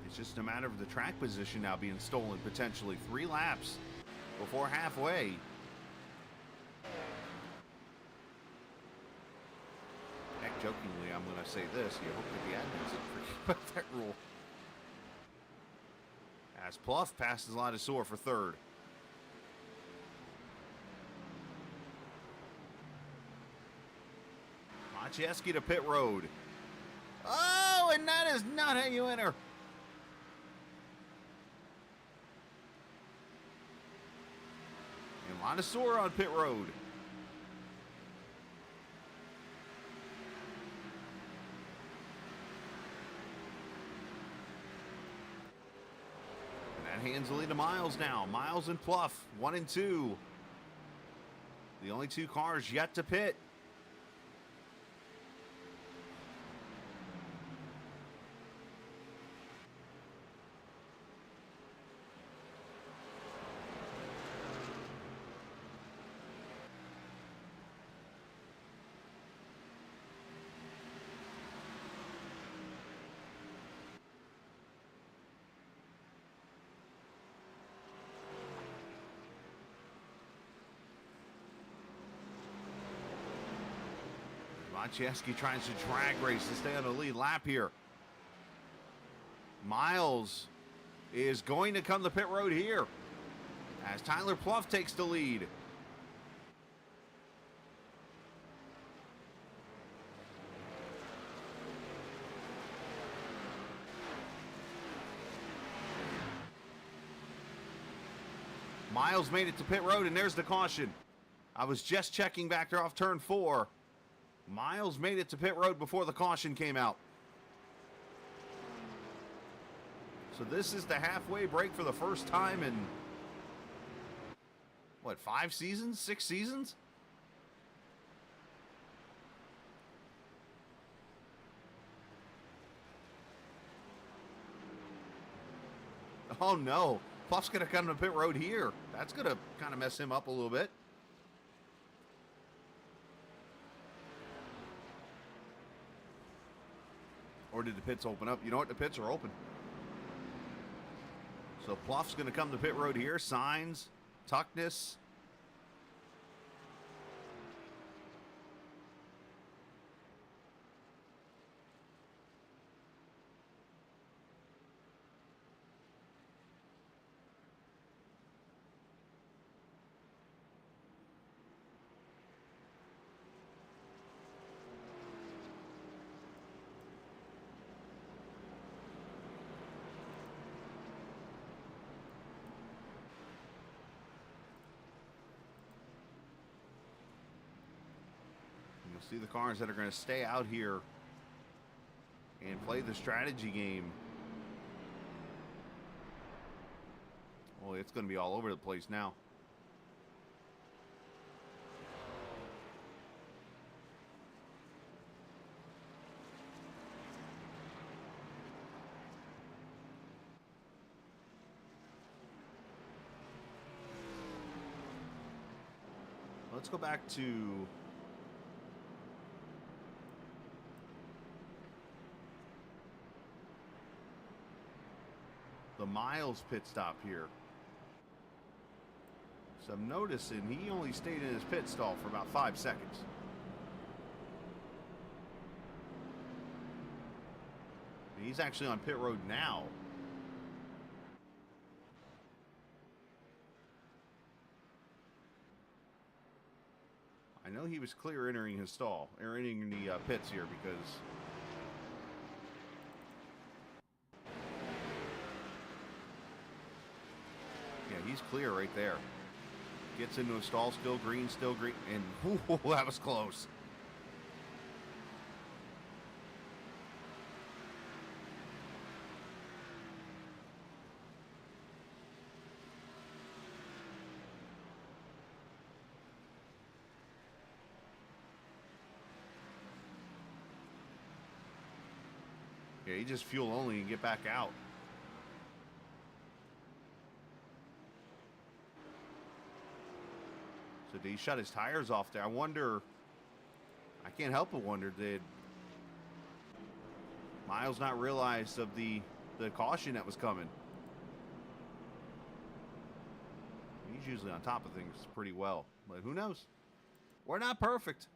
It's just a matter of the track position now being stolen potentially. 3 laps before halfway. Heck, jokingly, I'm going to say this. You hope that the admins don't forget about that rule. As Pluff passes Ladisor for 3rd. Maciejewski to pit road. Oh, and that is not how you enter. And Ladisor on pit road. Hands the lead to Miles now. Miles and Pluff, 1 and 2. The only 2 cars yet to pit. Maciejewski tries to drag race to stay on the lead lap here. Miles is going to come to pit road here as Tyler Pluff takes the lead. Miles made it to pit road, and there's the caution. I was just checking back there off turn 4. Miles made it to pit road before the caution came out. So this is the halfway break for the first time in, what, 5 seasons? 6 seasons? Oh no, Pluff's gonna come to pit road here. That's gonna kind of mess him up a little bit. Or did the pits open up? You know what? The pits are open. So Pluff's going to come to pit road here. Sainz, Tuckness. See the cars that are going to stay out here and play the strategy game. Well, it's going to be all over the place now. Let's go back to the Miles pit stop here. So I'm noticing he only stayed in his pit stall for about 5 seconds. He's actually on pit road now. I know he was clear entering his stall, or entering the pits here, because yeah, he's clear right there. Gets into a stall, still green, and ooh, that was close. Yeah, he just fuel only and get back out. So did he shut his tires off there? I wonder, I can't help but wonder, did Miles not realize of the caution that was coming? He's usually on top of things pretty well, but who knows? We're not perfect.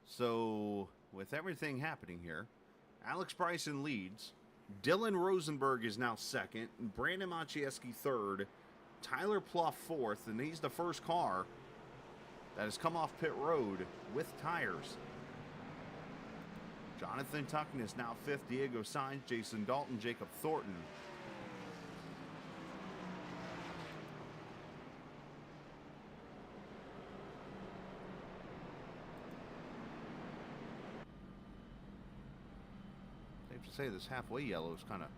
So, with everything happening here, Alex Bryson leads. Dylan Rosenberg is now second. Brandon Maciejewski third. Tyler Pluff fourth. And he's the first car that has come off pit road with tires. Jonathan Tucken is now fifth. Diego Sainz, Jason Dalton, Jacob Thornton. To say this halfway yellow is kind of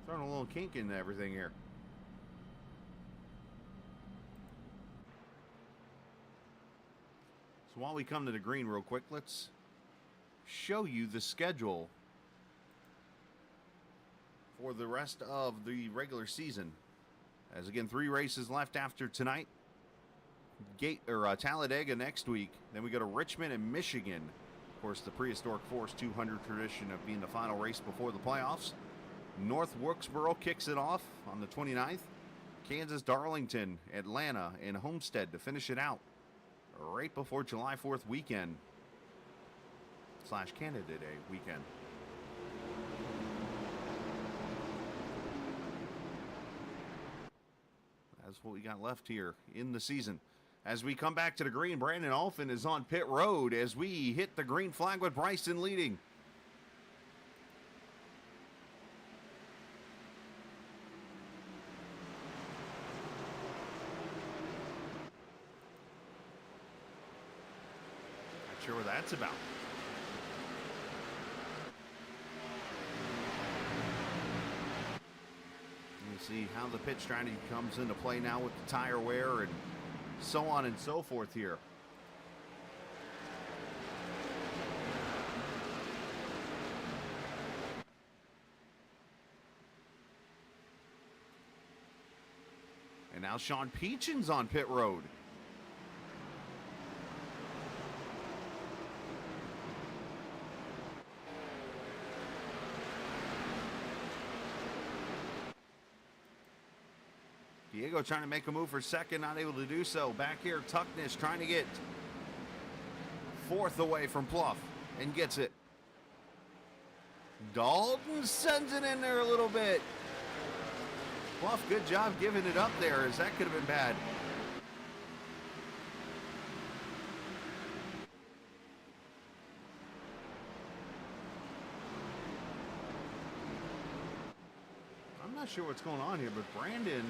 throwing a little kink into everything here. So while we come to the green real quick, let's show you the schedule for the rest of the regular season. As again, 3 races left after tonight. Talladega next week. Then we go to Richmond and Michigan. Of course, the prehistoric Forest 200 tradition of being the final race before the playoffs. North Wilkesboro kicks it off on the 29th. Kansas, Darlington, Atlanta, and Homestead to finish it out right before July 4th weekend / Canada Day weekend. That's what we got left here in the season. As we come back to the green, Brandon Alphin is on pit road as we hit the green flag with Bryson leading. Not sure what that's about. You see how the pit strategy comes into play now with the tire wear and so on and so forth here. And now Sean Peachin's on pit road. Diego trying to make a move for second, not able to do so. Back here, Tuckness trying to get fourth away from Pluff and gets it. Dalton sends it in there a little bit. Pluff, good job giving it up there, as that could have been bad. I'm not sure what's going on here, but Brandon,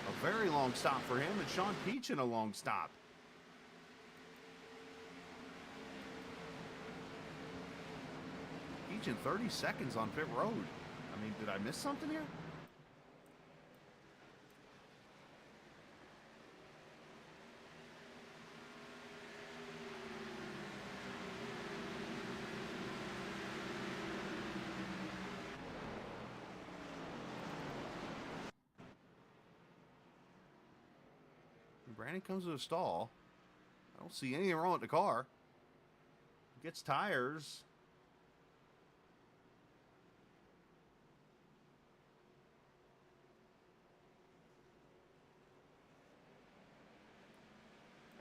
a very long stop for him, and Sean Peachin a long stop. Peachin 30 seconds on pit road. I mean, did I miss something here? Brandon comes to a stall. I don't see anything wrong with the car. Gets tires.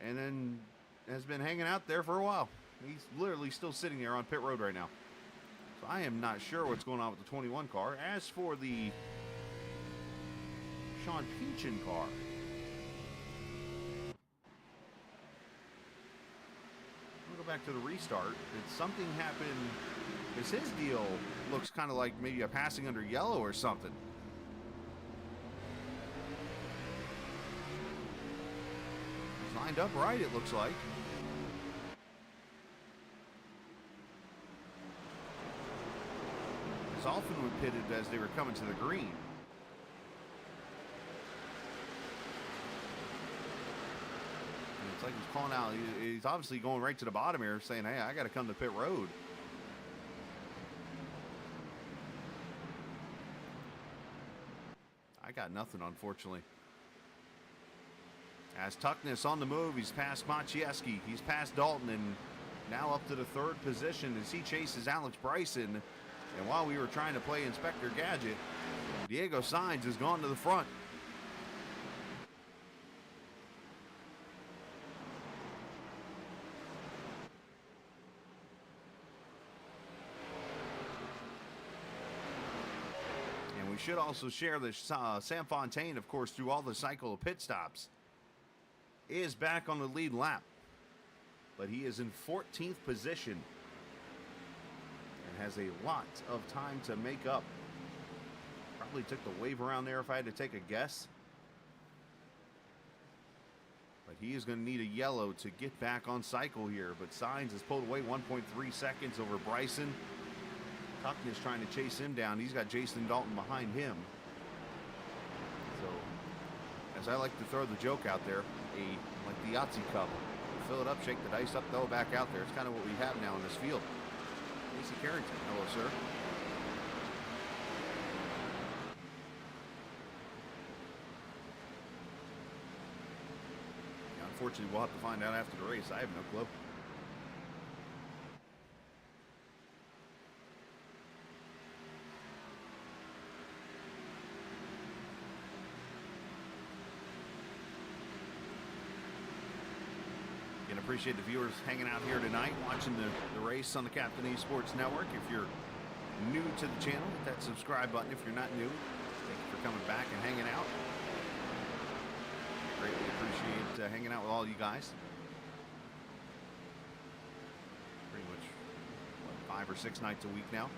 And then has been hanging out there for a while. He's literally still sitting there on pit road right now. So I am not sure what's going on with the 21 car. As for the Sean Peachin car, we'll go back to the restart. Did something happen? Because his deal looks kind of like maybe a passing under yellow or something. He's lined up right, it looks like. Zolfin was pitted as they were coming to the green. It's like he's calling out. He's obviously going right to the bottom here, saying, hey, I got to come to pit road. I got nothing, unfortunately. As Tuckness on the move, he's past Maciejewski. He's past Dalton, and now up to the third position as he chases Alex Bryson. And while we were trying to play Inspector Gadget, Diego Sainz has gone to the front. And we should also share that Sam Fontaine, of course, through all the cycle of pit stops, is back on the lead lap. But he is in 14th position. Has a lot of time to make up. Probably took the wave around there if I had to take a guess. But he is going to need a yellow to get back on cycle here. But Sainz has pulled away 1.3 seconds over Bryson. Tuckton is trying to chase him down. He's got Jason Dalton behind him. So, as I like to throw the joke out there, like the Yahtzee Cup. Fill it up, shake the dice up, throw it back out there. It's kind of what we have now in this field. Casey Carrington, hello, sir. Yeah, unfortunately, we'll have to find out after the race. I have no clue. Again, appreciate the viewers hanging out here tonight, watching the race on the Captain Esports Network. If you're new to the channel, hit that subscribe button. If you're not new, thank you for coming back and hanging out. Greatly appreciate hanging out with all you guys. Pretty much, what, 5 or 6 nights a week now.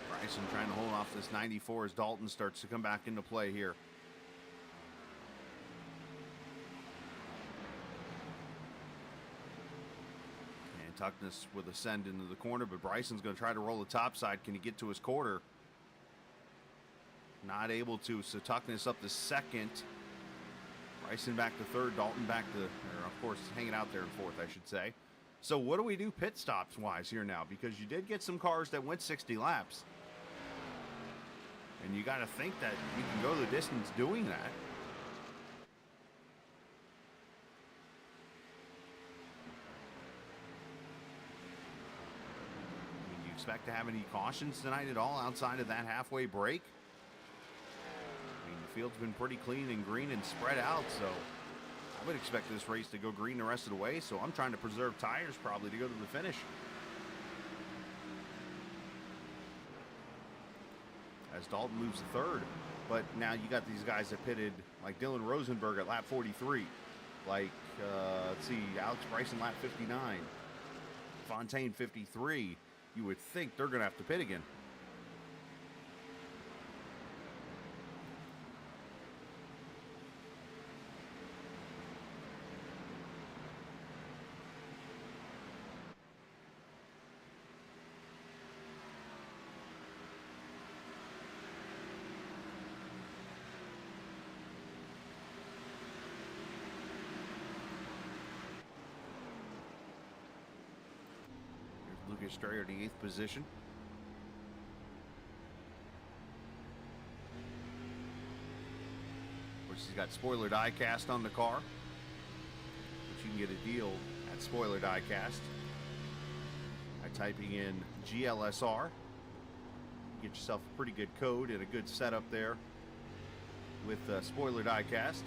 Bryson trying to hold off this 94 as Dalton starts to come back into play here. And Tuckness with a send into the corner, but Bryson's going to try to roll the top side. Can he get to his quarter? Not able to, so Tuckness up to second. Bryson back to third, Dalton back to, or of course, hanging out there in fourth, I should say. So what do we do pit stops wise here now? Because you did get some cars that went 60 laps. And you got to think that you can go the distance doing that. I mean, do you expect to have any cautions tonight at all outside of that halfway break? I mean, the field's been pretty clean and green and spread out, so I would expect this race to go green the rest of the way. So I'm trying to preserve tires probably to go to the finish. as Dalton moves to third. But now you got these guys that pitted, like Dylan Rosenberg at lap 43. Like, let's see, Alex Bryson lap 59. Fontaine 53. You would think they're going to have to pit again. Lucas Strayer in the 8th position. Of course, he's got spoiler die cast on the car, which you can get a deal at Spoiler Diecast by typing in GLSR. Get yourself a pretty good code and a good setup there with Spoiler Diecast.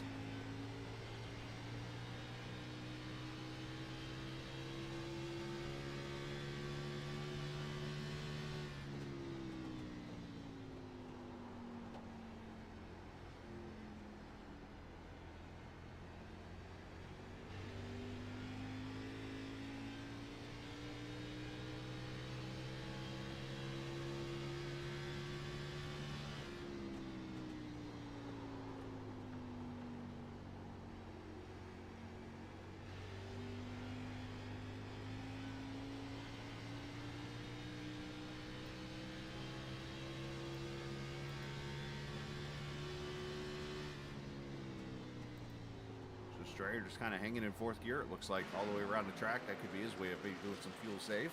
Strayer just kind of hanging in 4th gear. It looks like all the way around the track. That could be his way of maybe doing some fuel save.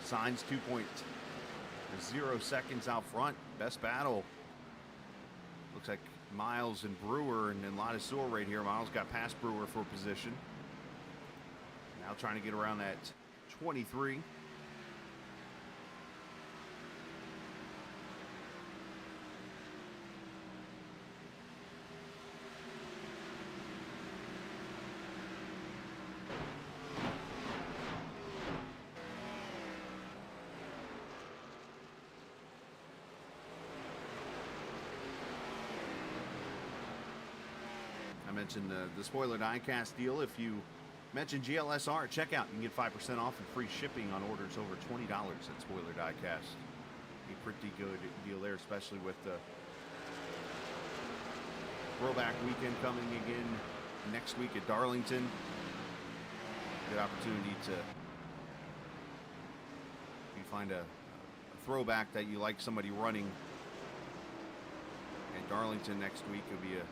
Signs 2.0 seconds out front. Best battle. Looks like Miles and Brewer, and then Ladisor right here. Miles got past Brewer for position. Now trying to get around that 23. I mentioned the Spoiler Diecast deal. If you mention GLSR at checkout, you can get 5% off and free shipping on orders over $20 at Spoiler Diecast. A pretty good deal there, especially with the throwback weekend coming again next week at Darlington. Good opportunity to, if you find a throwback that you like somebody running at Darlington next week, it'll be a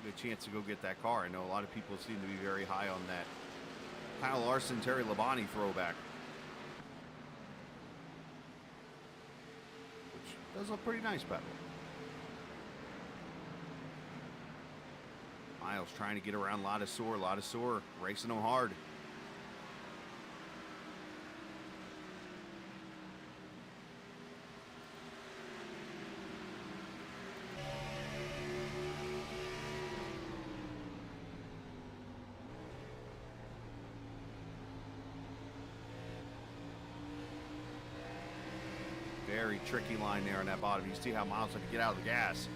good chance to go get that car. I know a lot of people seem to be very high on that Kyle Larson, Terry Labonte throwback, which does look pretty nice, by the way. Miles trying to get around Ladisor. Ladisor racing him hard. Very tricky line there on that bottom. You see how Miles had to get out of the gas.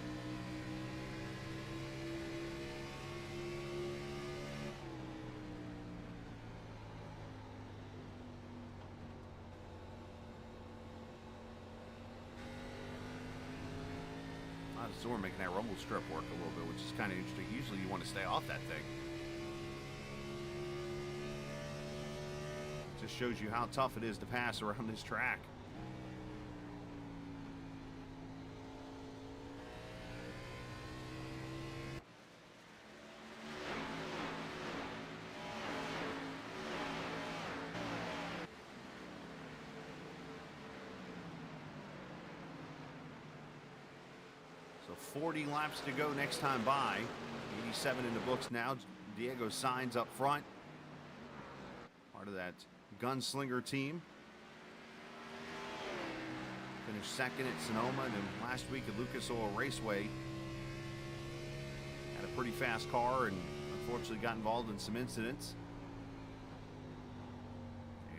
Ladisor making that rumble strip work a little bit, which is kind of interesting. Usually you want to stay off that thing. Just shows you how tough it is to pass around this track. So 40 laps to go next time by. 87 in the books now. Diego Sainz up front. Part of that gunslinger team. Finished second at Sonoma, and then last week at Lucas Oil Raceway. Had a pretty fast car and unfortunately got involved in some incidents.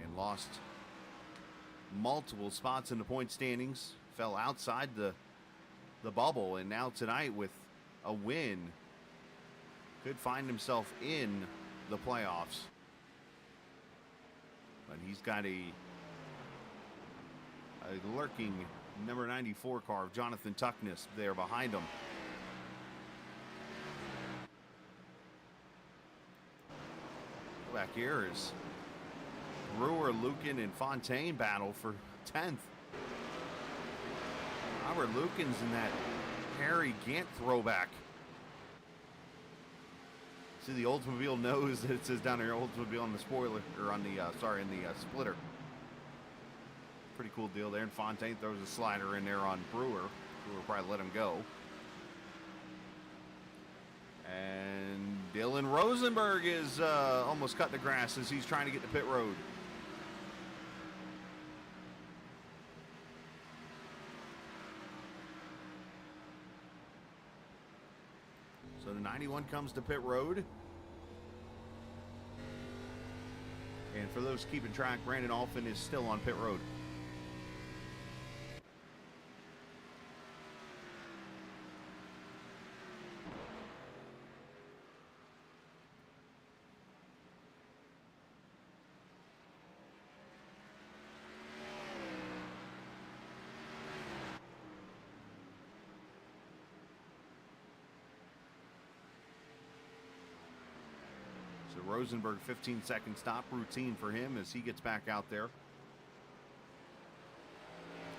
And lost multiple spots in the point standings. fell outside the bubble, and now tonight with a win, could find himself in the playoffs. But he's got a lurking number 94 car of Jonathan Tuckness there behind him. Back here is Brewer, Lucan, and Fontaine battle for 10th. Robert Lucan's in that Harry Gant throwback. See the Oldsmobile nose that it says down there, Oldsmobile on the spoiler, or on the, in the splitter. Pretty cool deal there. And Fontaine throws a slider in there on Brewer. Brewer probably let him go. And Dylan Rosenberg is almost cutting the grass as he's trying to get to pit road. So the 91 comes to pit road. And for those keeping track, Brandon Alphin is still on pit road. Rosenberg 15-second stop routine for him as he gets back out there.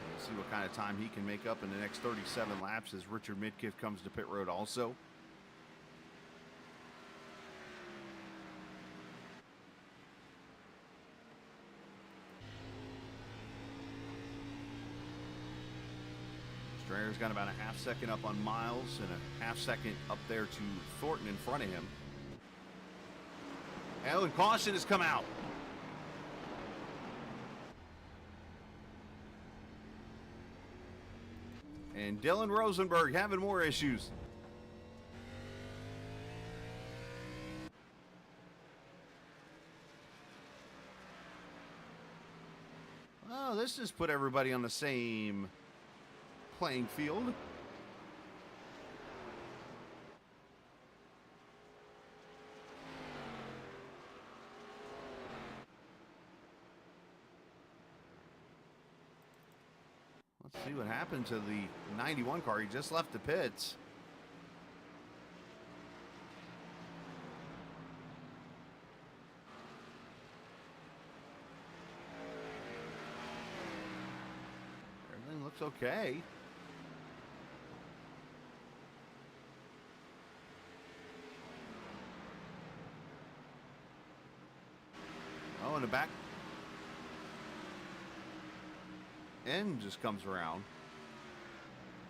We'll see what kind of time he can make up in the next 37 laps as Richard Midkiff comes to pit road also. Strayer's got about a half second up on Miles and a half second up there to Thornton in front of him. And caution has come out. And Dylan Rosenberg having more issues. Oh, this just put everybody on the same playing field. Let's see what happened to the 91 car. He just left the pits. Everything looks okay. Oh, in the back end just comes around.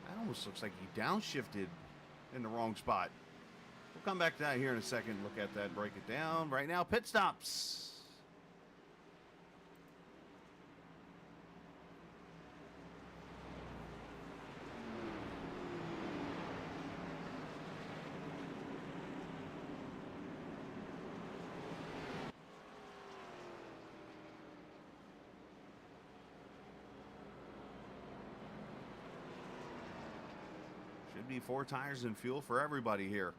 That almost looks like he downshifted in the wrong spot. We'll come back to that here in a second, look at that, break it down. Right now, pit stops. Should be 4 tires and fuel for everybody here.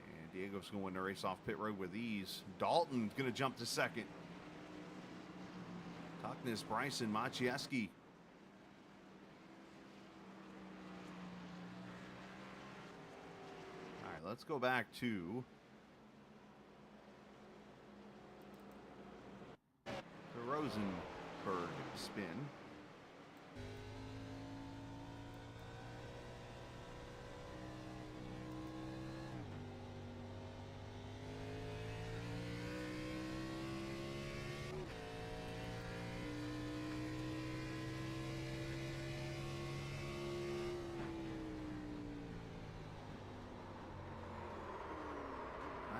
And Diego's going to race off pit road with ease. Dalton's going to jump to second. Tuckness, Bryson, Maciejewski. All right, let's go back to the Rosenberg spin.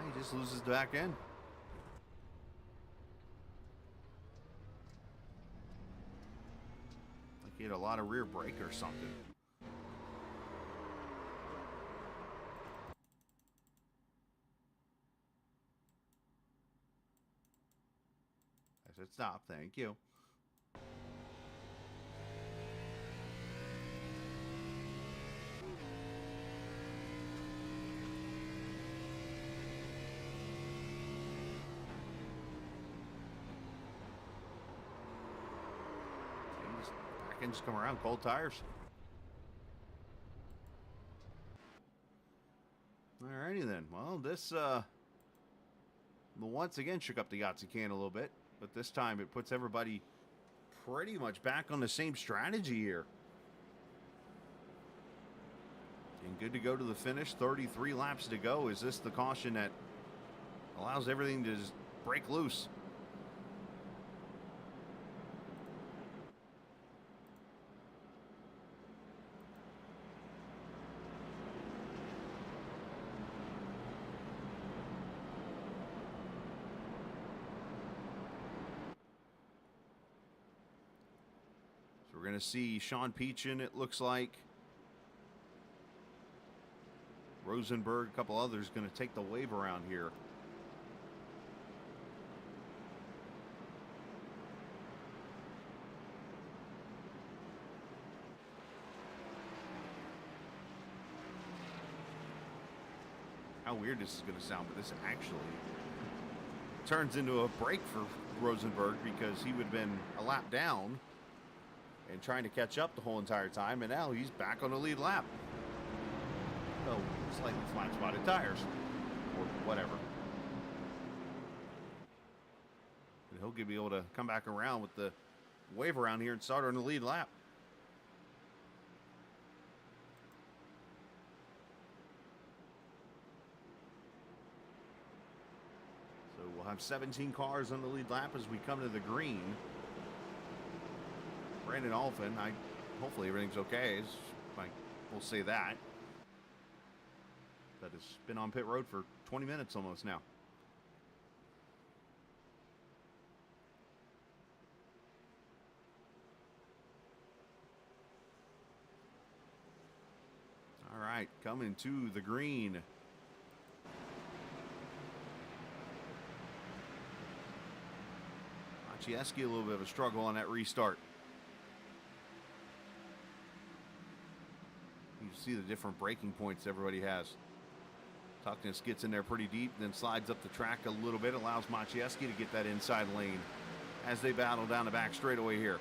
He just loses the back end. Like he had a lot of rear brake or something. said stop. Thank you. Back engines come around, cold tires. Alrighty then. Well, this once again shook up the Yahtzee can a little bit, but this time it puts everybody pretty much back on the same strategy here. And good to go to the finish. 33 laps to go. Is this the caution that allows everything to just break loose? We're going to see Sean Peachin, it looks like. Rosenberg, a couple others going to take the wave around here. How weird this is going to sound, but this actually turns into a break for Rosenberg because he would have been a lap down and trying to catch up the whole entire time, and now he's back on the lead lap. So, slightly flat spotted tires, or whatever. And he'll be able to come back around with the wave around here and start on the lead lap. So we'll have 17 cars on the lead lap as we come to the green. Brandon Alphin, hopefully everything's okay. We'll say that. That has been on pit road for 20 minutes almost now. All right, coming to the green. Maciejewski, a little bit of a struggle on that restart. You see the different braking points everybody has. Tuckness gets in there pretty deep, then slides up the track a little bit, allows Maciejewski to get that inside lane as they battle down the back straightaway here.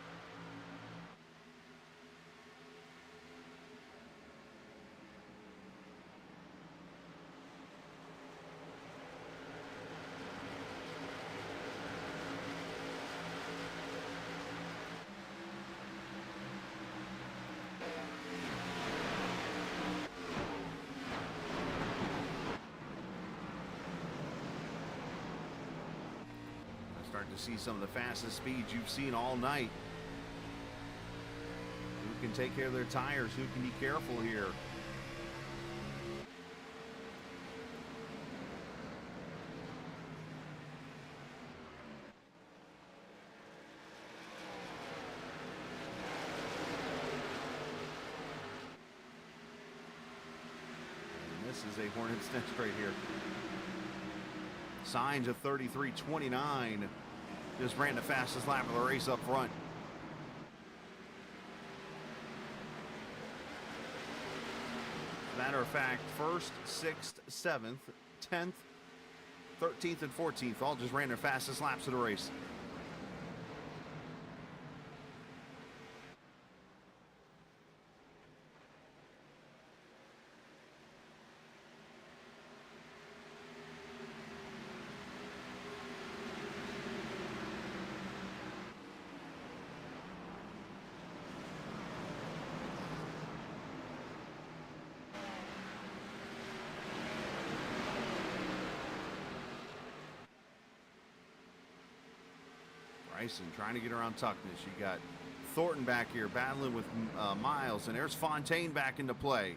Starting to see some of the fastest speeds you've seen all night. Who can take care of their tires? Who can be careful here? And this is a Hornet's Nest right here. Signs of 33.29. Just ran the fastest lap of the race up front. Matter of fact, 1st, 6th, 7th, 10th, 13th, and 14th all just ran their fastest laps of the race. Bryson trying to get around Tuckness. You got Thornton back here battling with Miles, and there's Fontaine back into play.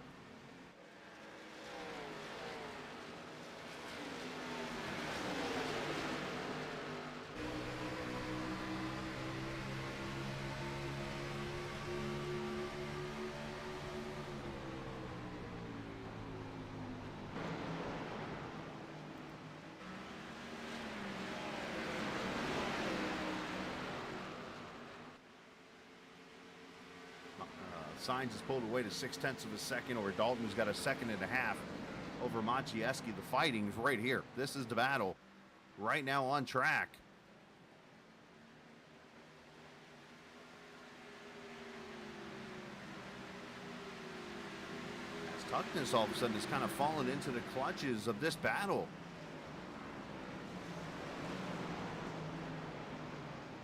Sainz is pulled away to 0.6 of a second over Dalton, who's got a 1.5 seconds over Maciejewski. The fighting is right here. This is the battle right now on track. As Tuckness all of a sudden has kind of fallen into the clutches of this battle.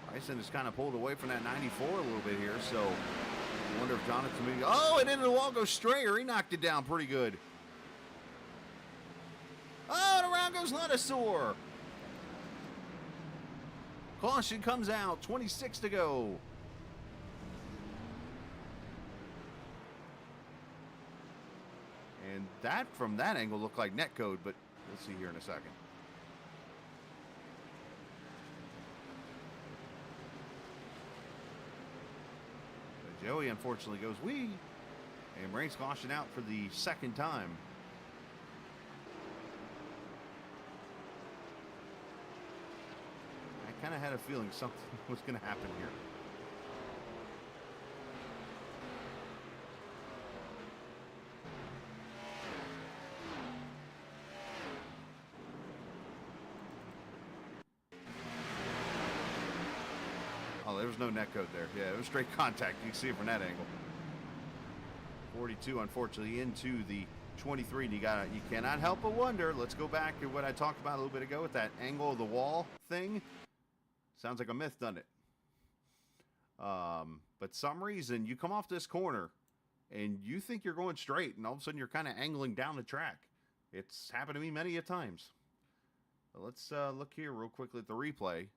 Bryson is kind of pulled away from that 94 a little bit here, so I wonder if Jonathan... Oh, and into the wall goes Strayer. He knocked it down pretty good. Oh, and around goes Lenasaur. Caution comes out, 26 to go. And that, from that angle, looked like netcode, but we'll see here in a second. But Joey, unfortunately, goes wee, and brings caution out for the second time. I kind of had a feeling something was going to happen here. Oh, there was no netcode there. Yeah, it was straight contact. You can see it from that angle. 42, unfortunately, into the 23. And you cannot help but wonder. Let's go back to what I talked about a little bit ago with that angle of the wall thing. Sounds like a myth, doesn't it? But some reason you come off this corner and you think you're going straight, and all of a sudden you're kind of angling down the track. It's happened to me many a times. But let's look here real quickly at the replay.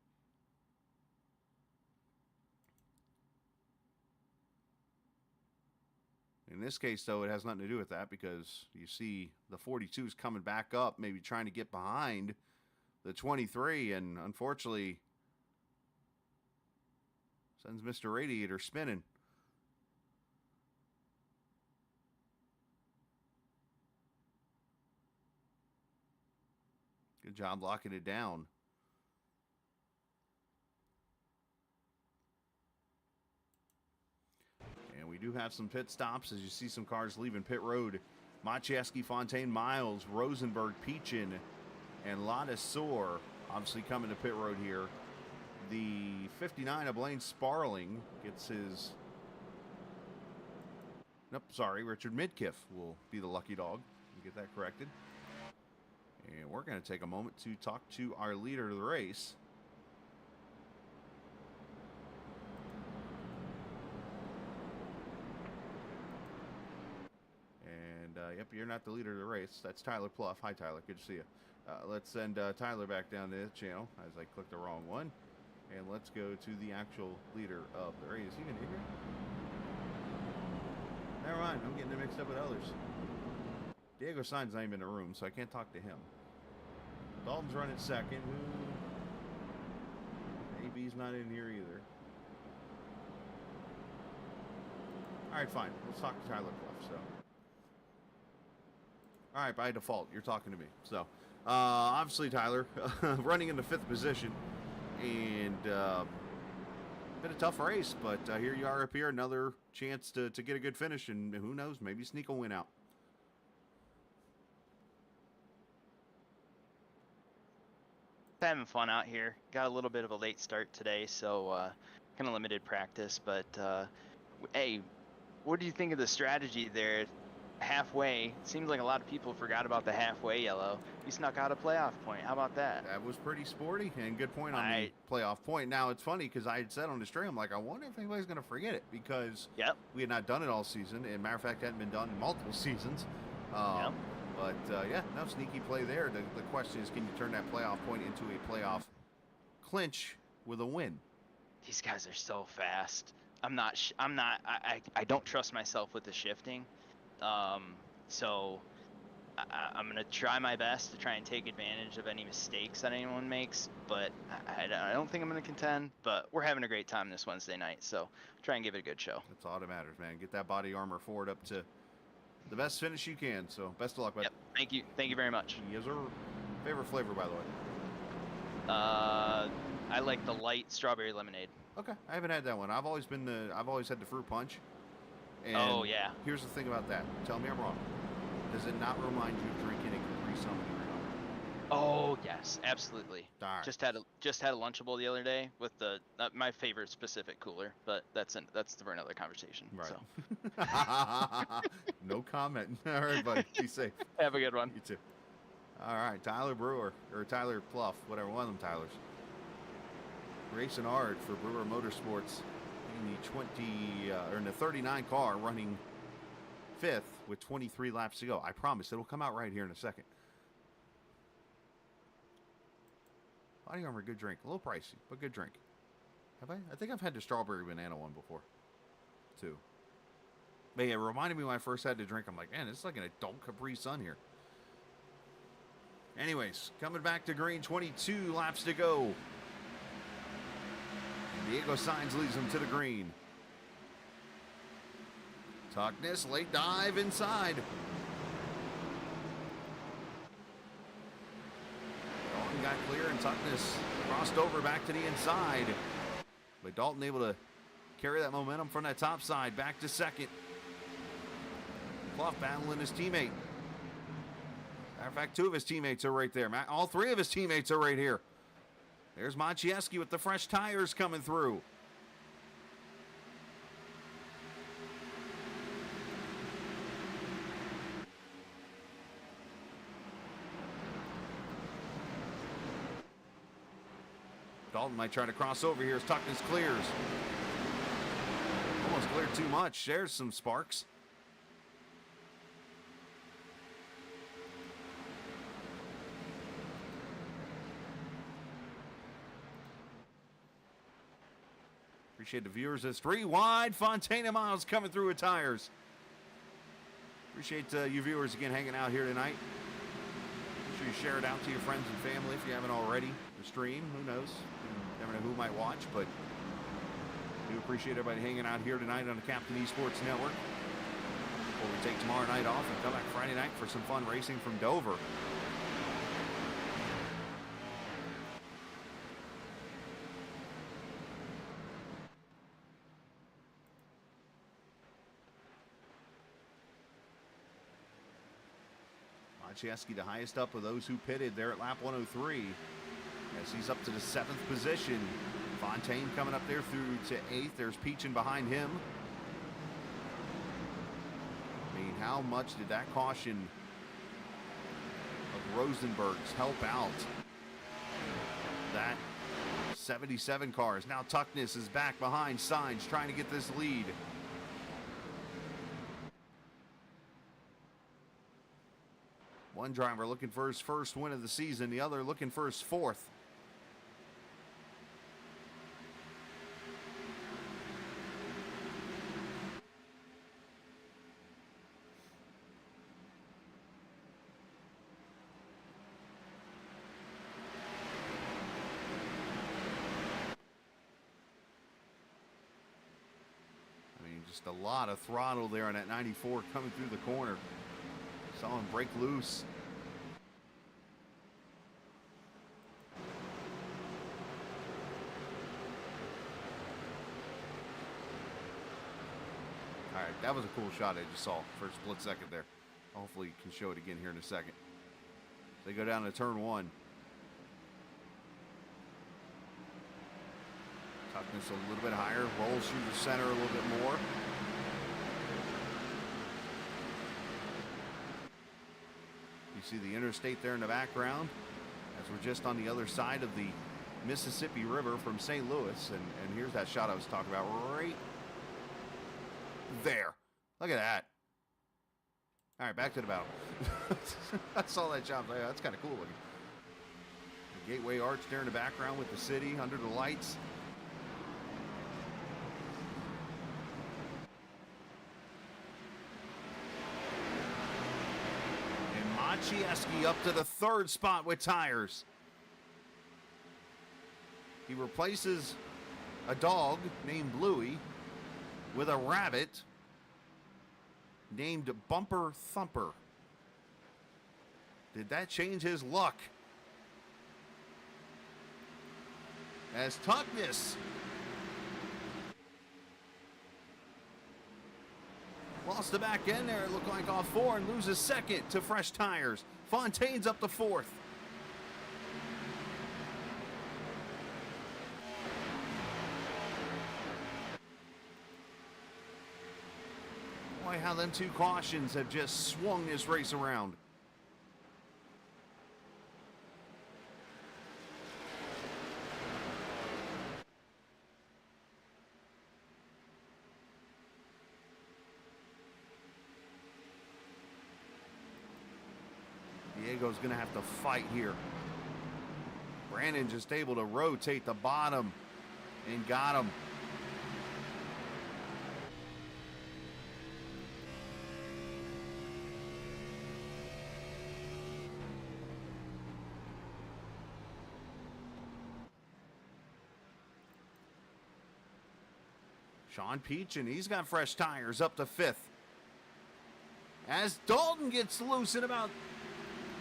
In this case, though, it has nothing to do with that, because you see the 42 is coming back up, maybe trying to get behind the 23, and unfortunately sends Mr. Radiator spinning. Good job locking it down. And we do have some pit stops as you see some cars leaving pit road. Maciejewski, Fontaine, Miles, Rosenberg, Peachin, and Lenasaur obviously coming to pit road here. The 59 of Blaine Sparling gets his... Nope, sorry, Richard Midkiff will be the lucky dog. We'll get that corrected. And we're going to take a moment to talk to our leader of the race. And, yep, you're not the leader of the race. That's Tyler Pluff. Hi, Tyler. Good to see you. Let's send Tyler back down to the channel as I clicked the wrong one. And let's go to the actual leader of the race. Is he even in here? Never mind. I'm getting it mixed up with others. Diego Sainz not even in the room, so I can't talk to him. Dalton's running second. AB's not in here either. All right, fine. Let's talk to Tyler Pluff. So, all right, by default, you're talking to me. So, obviously, Tyler, running in the 5th position, and been a tough race, but here you are up here, another chance to get a good finish, and who knows, maybe sneak a win out. Having fun out here. Got a little bit of a late start today, so kind of limited practice. But hey, what do you think of the strategy there? Halfway, seems like a lot of people forgot about the halfway yellow. You snuck out a playoff point. How about that? That was pretty sporty, and good point on the playoff point. Now, it's funny because I had said on the stream, I'm like, I wonder if anybody's going to forget it, because we had not done it all season, and matter of fact, it hadn't been done in multiple seasons. But, yeah, no sneaky play there. The question is, can you turn that playoff point into a playoff clinch with a win? These guys are so fast. I don't trust myself with the shifting. So I'm going to try my best to try and take advantage of any mistakes that anyone makes, but I don't think I'm going to contend, but we're having a great time this Wednesday night, so try and give it a good show. That's all that matters, man. Get that body armor forward up to the best finish you can, so best of luck, bud. Yep, thank you very much. Yes, sir. Favorite flavor, by the way? I like the light strawberry lemonade. Okay, I haven't had that one. I've always had the fruit punch. And Oh, yeah. here's the thing about that. Tell me I'm wrong. Does it not remind you of drinking a Capri Sun when you were younger? Oh yes, absolutely. All right. Just had a Lunchable the other day with the my favorite specific cooler, but that's for another conversation. Right. So No comment. All right, buddy. Be safe. have a good one. You too. All right, Tyler Brewer, or Tyler Pluff, whatever, one of them Tylers. Racing hard for Brewer Motorsports in the 39 car, running 5th with 23 laps to go. I promise it'll come out right here in a second. Body armor, good drink. A little pricey, but good drink. Have I? I think I've had the strawberry banana one before, too. But yeah, it reminded me when I first had to drink. I'm like, man, it's like an adult Capri Sun here. Anyways, coming back to green, 22 laps to go. And Diego Sainz leads him to the green. Tuckness, late dive inside. Dalton got clear and Tuckness crossed over back to the inside. But Dalton able to carry that momentum from that top side back to second. Clough battling his teammate. Matter of fact, 2 of his teammates are right there. All 3 of his teammates are right here. There's Maciejewski with the fresh tires coming through. Dalton might try to cross over here as Tuckness clears. Almost cleared too much. There's some sparks. Appreciate the viewers. It's 3 wide. Fontana Miles coming through with tires. Appreciate you viewers again hanging out here tonight. Make sure you share it out to your friends and family if you haven't already. The stream, who knows? You never know who might watch, but we do appreciate everybody hanging out here tonight on the Captain Esports Network. Before we take tomorrow night off and come back Friday night for some fun racing from Dover. Maciejewski, the highest up of those who pitted there at lap 103. As he's up to the 7th position. Fontaine coming up there through to 8th. There's Peachin behind him. I mean, how much did that caution of Rosenberg's help out? That 77 cars. Now Tuckness is back behind Sainz trying to get this lead. One driver looking for his first win of the season, the other looking for his 4th. I mean, just a lot of throttle there on that 94 coming through the corner. Saw him break loose. All right, that was a cool shot I just saw for a split second there. Hopefully you can show it again here in a second. They go down to turn 1. Tuckness a little bit higher, rolls through the center a little bit more. You see the interstate there in the background as we're just on the other side of the Mississippi River from St. Louis. And here's that shot I was talking about right there. Look at that. All right, back to the battle. I saw that shot. That's kind of cool looking. The Gateway Arch there in the background with the city under the lights. Maciejewski up to the 3rd spot with tires. He replaces a dog named Bluey with a rabbit named Bumper Thumper. Did that change his luck? As Tuckness Lost the back end there. It looked like off 4 and loses second to fresh tires. Fontaine's up to 4th. Boy, how them 2 cautions have just swung this race around. Diego's going to have to fight here. Brandon just able to rotate the bottom and got him. Sean Peach, and he's got fresh tires up to 5th. As Dalton gets loose and about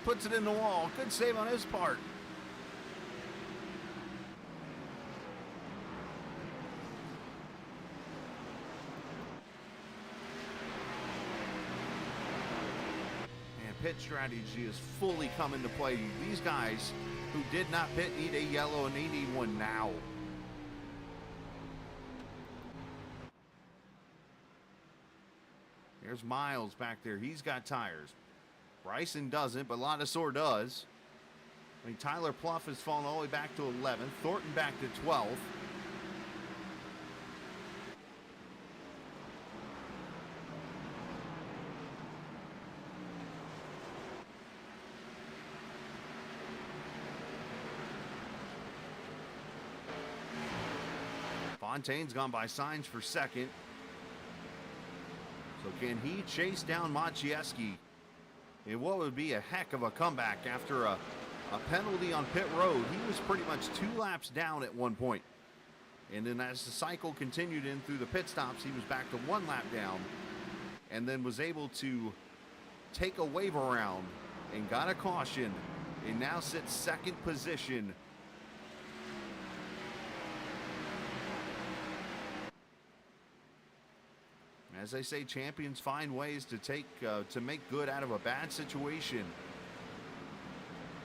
puts it in the wall. Good save on his part. And pit strategy is fully come into play. These guys who did not pit need a yellow, and they need one now. There's Miles back there. He's got tires. Bryson doesn't, but Ladasor does. I mean, Tyler Pluff has fallen all the way back to 11th. Thornton back to 12th. Fontaine's gone by Sainz for second. So can he chase down Maciejewski in what would be a heck of a comeback after a penalty on pit road? He was pretty much 2 laps down at one point. And then as the cycle continued in through the pit stops, he was back to 1 lap down and then was able to take a wave around and got a caution and now sits 2nd position. As I say, champions find ways to make good out of a bad situation.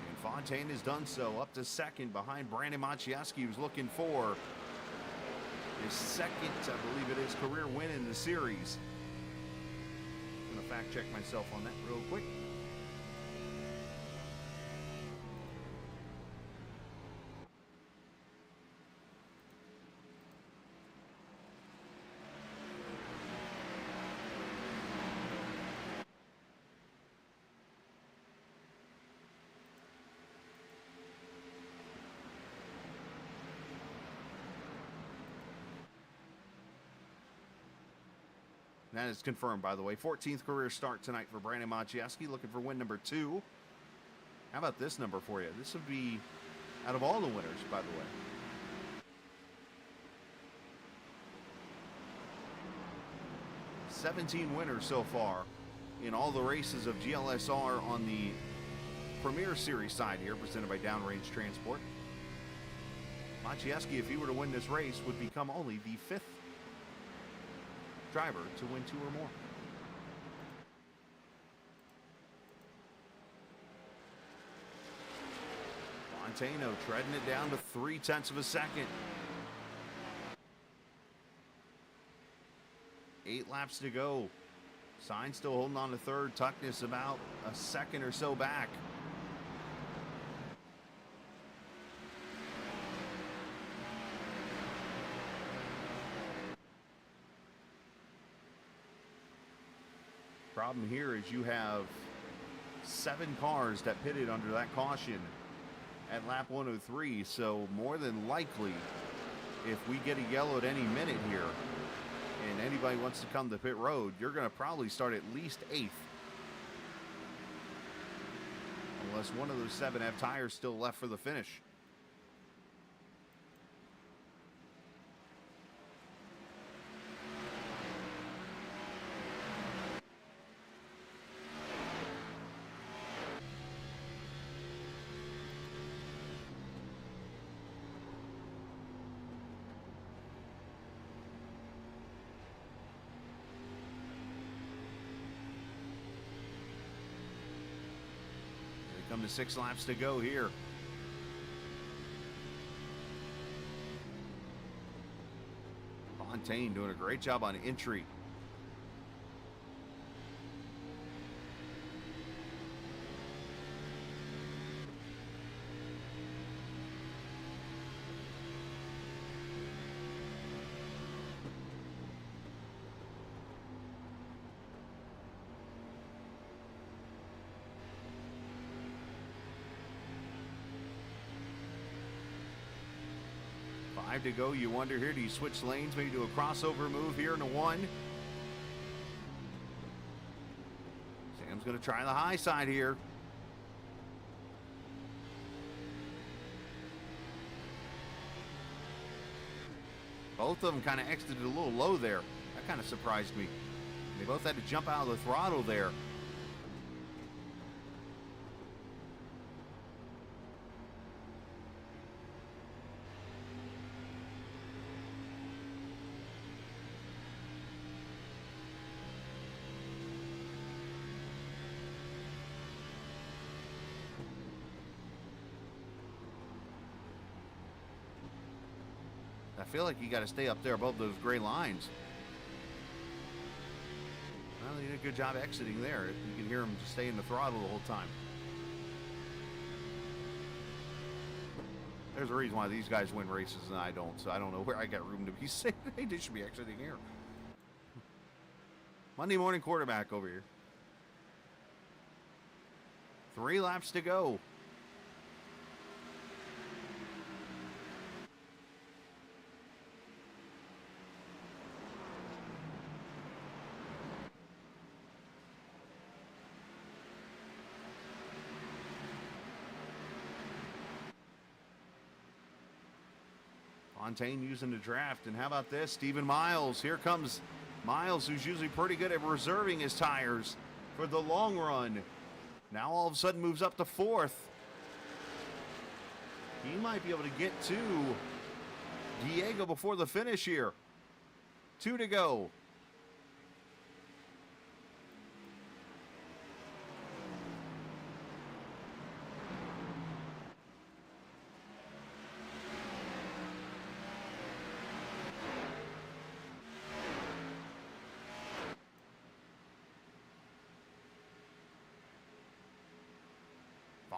And Fontaine has done so, up to 2nd behind Brandon Maciejewski, who's looking for his 2nd, I believe it is, career win in the series. I'm going to fact check myself on that real quick. That is confirmed, by the way. 14th career start tonight for Brandon Maciejewski, looking for win number 2. How about this number for you? This would be out of all the winners, by the way. 17 winners so far in all the races of GLSR on the Premier Series side here, presented by Downrange Transport. Maciejewski, if he were to win this race, would become only the 5th driver to win 2 or more. Montano treading it down to 0.3 of a second. 8 laps to go. Sainz still holding on to 3rd. Tuckness about a second or so back. Problem here is you have 7 cars that pitted under that caution at lap 103, so more than likely, if we get a yellow at any minute here and anybody wants to come to pit road, you're going to probably start at least 8th, unless one of those 7 have tires still left for the finish. Come to 6 laps to go here. Fontaine doing a great job on entry. To go. You wonder here, do you switch lanes, maybe do a crossover move here into 1? Sam's going to try the high side here. Both of them kind of exited a little low there. That kind of surprised me. They both had to jump out of the throttle there. I feel like you got to stay up there above those gray lines. Well, they did a good job exiting there. You can hear them just stay in the throttle the whole time. There's a reason why these guys win races and I don't, so I don't know where I got room to be saying they should be exiting here. Monday morning quarterback over here. 3 laps to go. Fontaine using the draft, and how about this? Stephen Miles. Here comes Miles, who's usually pretty good at reserving his tires for the long run. Now all of a sudden moves up to 4th. He might be able to get to Diego before the finish here. 2 to go.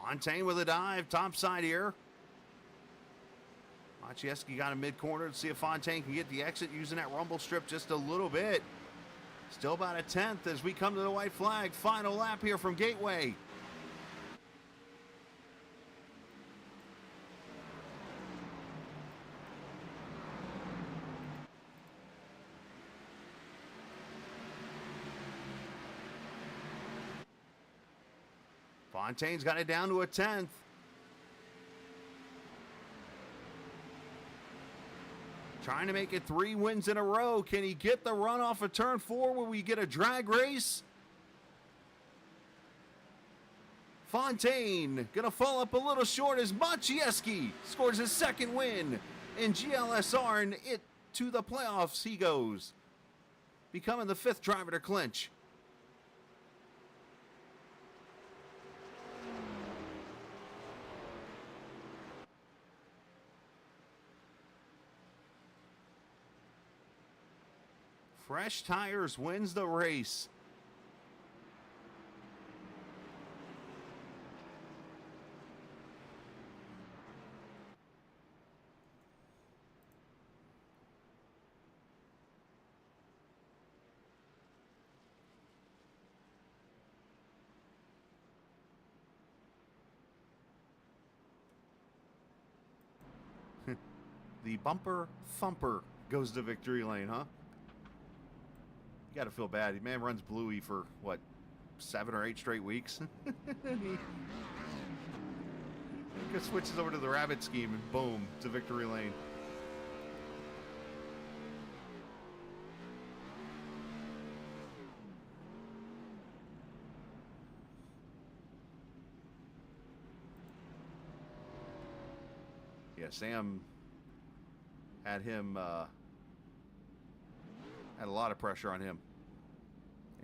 Fontaine with a dive, top side here. Maciejewski got a mid-corner to see if Fontaine can get the exit using that rumble strip just a little bit. Still about a 10th as we come to the white flag. Final lap here from Gateway. Fontaine's got it down to a 10th. Trying to make it 3 wins in a row. Can he get the run off of turn 4 where we get a drag race? Fontaine gonna fall up a little short as Maciejewski scores his 2nd win in GLSR, and it to the playoffs he goes, becoming the 5th driver to clinch. Fresh Tires wins the race. The bumper thumper goes to victory lane, huh? You got to feel bad. Man runs Bluey for, what, 7 or 8 straight weeks? He just switches over to the rabbit scheme and boom, to victory lane. Yeah, Sam had him... had a lot of pressure on him,